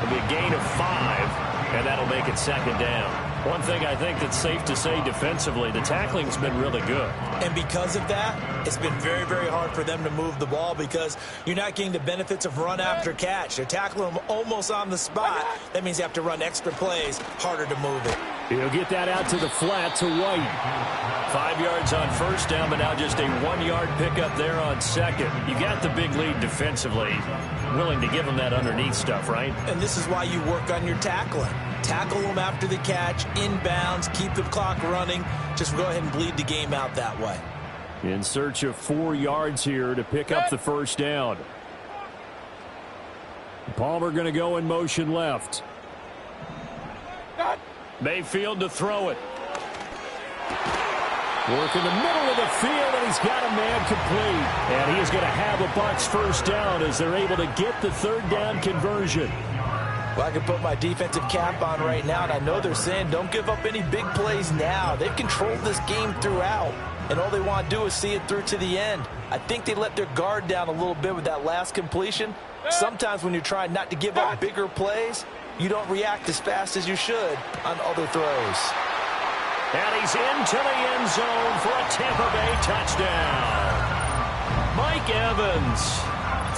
It'll be a gain of 5, and that'll make it 2nd down. One thing I think that's safe to say defensively, the tackling's been really good. And because of that, it's been very, very hard for them to move the ball because you're not getting the benefits of run after catch. They're tackling them almost on the spot. That means you have to run extra plays, harder to move it. He'll get that out to the flat to White. 5 yards on 1st down, but now just a 1-yard pickup there on 2nd. You got the big lead defensively. Willing to give them that underneath stuff, right? And this is why you work on your tackling. Tackle them after the catch, inbounds, keep the clock running. Just go ahead and bleed the game out that way. In search of 4 yards here to pick up the 1st down. Palmer going to go in motion left. Mayfield to throw it. Work in the middle of the field, and he's got a man complete. And he's going to have a Bucs 1st down as they're able to get the 3rd down conversion. Well, I can put my defensive cap on right now, and I know they're saying don't give up any big plays now. They've controlled this game throughout, and all they want to do is see it through to the end. I think they let their guard down a little bit with that last completion. Sometimes when you're trying not to give up bigger plays, you don't react as fast as you should on other throws. And he's into the end zone for a Tampa Bay touchdown. Mike Evans,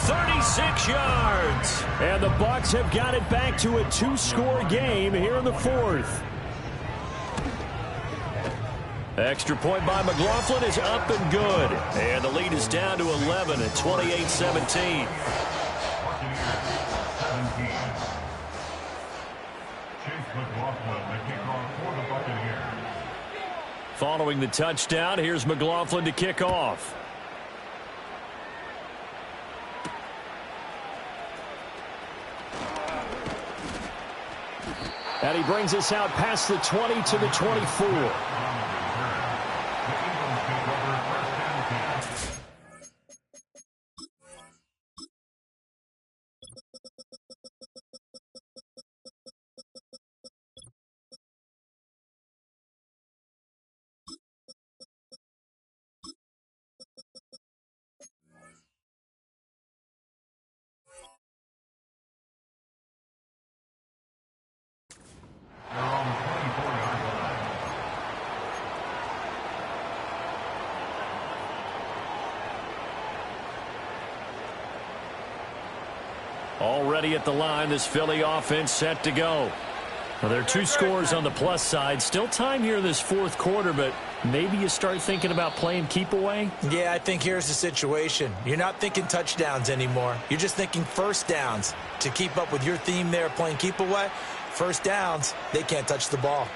36 yards. And the Bucs have got it back to a 2-score game here in the 4th. Extra point by McLaughlin is up and good. And the lead is down to 11 at 28-17. McLaughlin, the kickoff for the Buccaneers. Following the touchdown, here's McLaughlin to kick off. And he brings us out past the 20 to the 24. Already at the line, this Philly offense set to go. Well, there are two scores on the plus side. Still time here this fourth quarter, but maybe you start thinking about playing keep away? Yeah, I think here's the situation. You're not thinking touchdowns anymore. You're just thinking first downs. To keep up with your theme there, playing keep away, first downs, they can't touch the ball.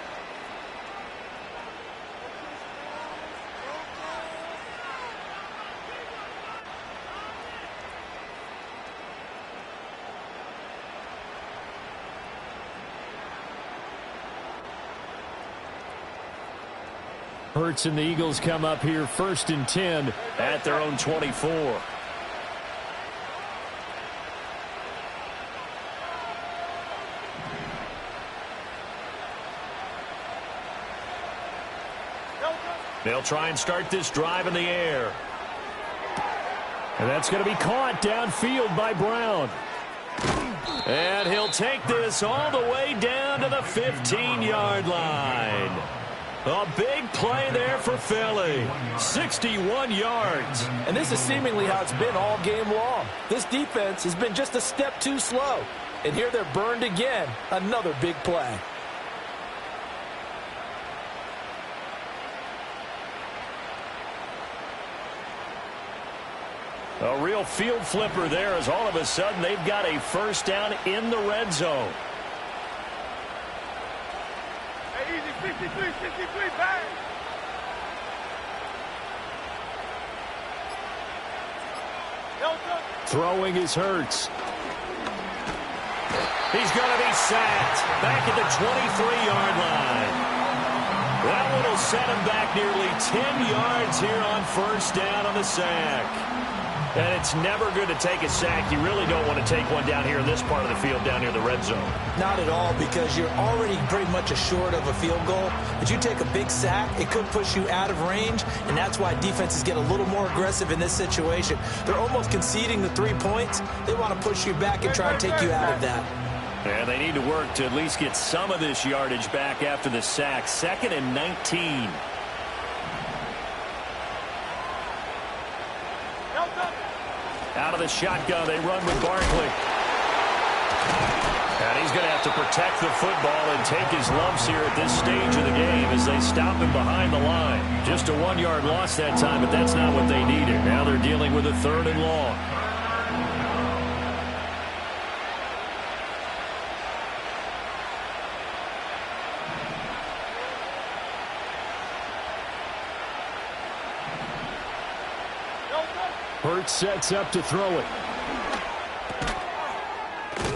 Hurts and the Eagles come up here 1st and 10 at their own 24. They'll try and start this drive in the air. And that's going to be caught downfield by Brown. And he'll take this all the way down to the 15-yard line. A big play there for Philly. 61 yards. And this is seemingly how it's been all game long. This defense has been just a step too slow. And here they're burned again. Another big play. A real field flipper there as all of a sudden they've got a first down in the red zone. 63, bang! Throwing is Hurts. He's going to be sacked back at the 23-yard line. That one will set him back nearly 10 yards here on first down on the sack. And it's never good to take a sack. You really don't want to take one down here in this part of the field, down near the red zone. Not at all, because you're already pretty much assured of a field goal. But you take a big sack, it could push you out of range, and that's why defenses get a little more aggressive in this situation. They're almost conceding the 3 points. They want to push you back and try and take you out of that. And they need to work to at least get some of this yardage back after the sack. 2nd and 19. Out of the shotgun, they run with Barkley. And he's going to have to protect the football and take his lumps here at this stage of the game as they stop him behind the line. Just a 1-yard loss that time, but that's not what they needed. Now they're dealing with a 3rd and long. Hurts sets up to throw it.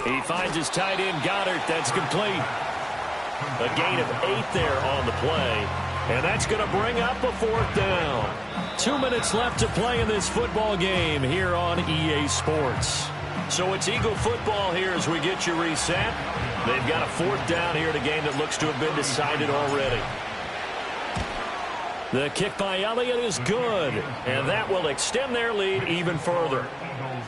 He finds his tight end, Goddard. That's complete. A gain of 8 there on the play. And that's going to bring up a 4th down. 2 minutes left to play in this football game here on EA Sports. So it's Eagle football here as we get you reset. They've got a 4th down here in a game that looks to have been decided already. The kick by Elliott is good, and that will extend their lead even further.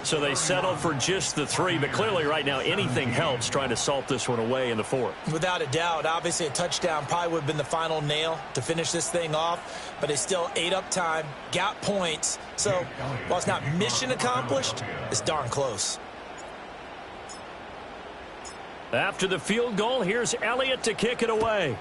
So they settled for just the 3, but clearly right now anything helps trying to salt this one away in the 4th. Without a doubt, obviously a touchdown probably would have been the final nail to finish this thing off, but they still ate up time, got points. So while it's not mission accomplished, it's darn close. After the field goal, here's Elliott to kick it away.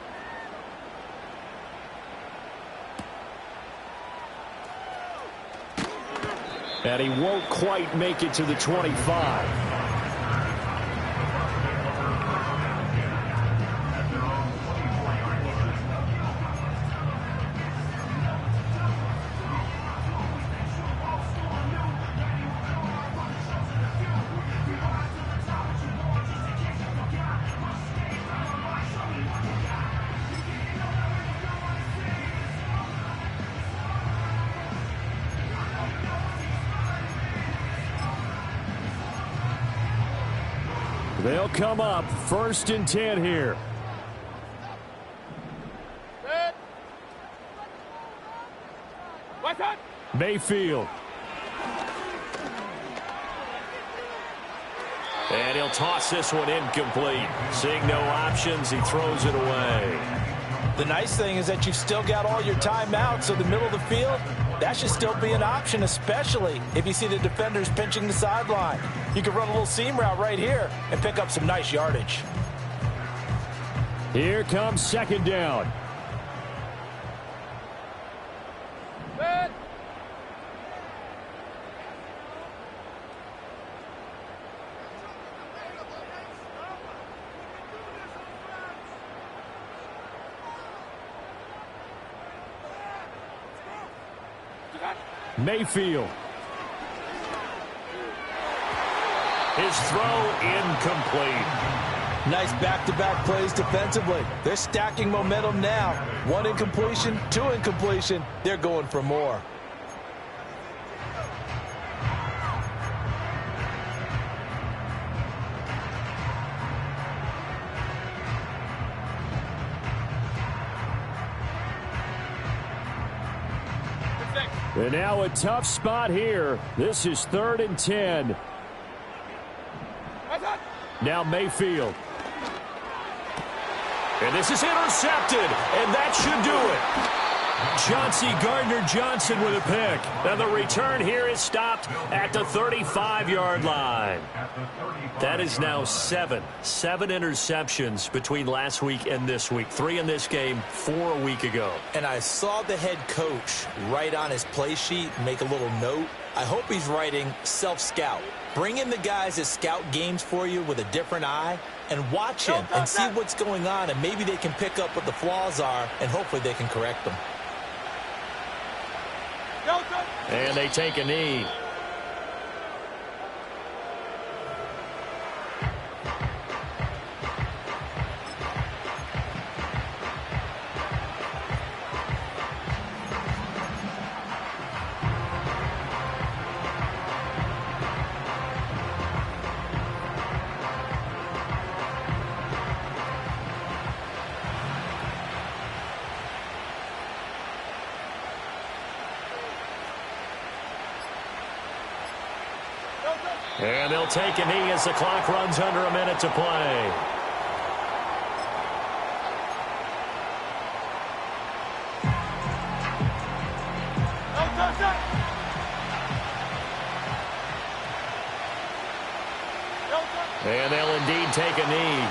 And he won't quite make it to the 25. They'll come up 1st and 10 here. Mayfield. And he'll toss this one incomplete. Seeing no options, he throws it away. The nice thing is that you've still got all your timeouts, so the middle of the field, that should still be an option, especially if you see the defenders pinching the sideline. You can run a little seam route right here and pick up some nice yardage. Here comes 2nd down. Mayfield. His throw incomplete. Nice back-to-back plays defensively. They're stacking momentum now. 1 incompletion, 2 incompletion. They're going for more. And now a tough spot here. This is 3rd and 10. Now Mayfield. And this is intercepted, and that should do it. Chauncey Gardner-Johnson with a pick. And the return here is stopped at the 35-yard line. That is now 7 interceptions between last week and this week. 3 in this game, 4 a week ago. And I saw the head coach write on his play sheet, make a little note. I hope he's writing self-scout. Bring in the guys that scout games for you with a different eye and watch him and see what's going on, and maybe they can pick up what the flaws are, and hopefully they can correct them. And they take a knee. And they'll take a knee as the clock runs under a minute to play. And they'll indeed take a knee.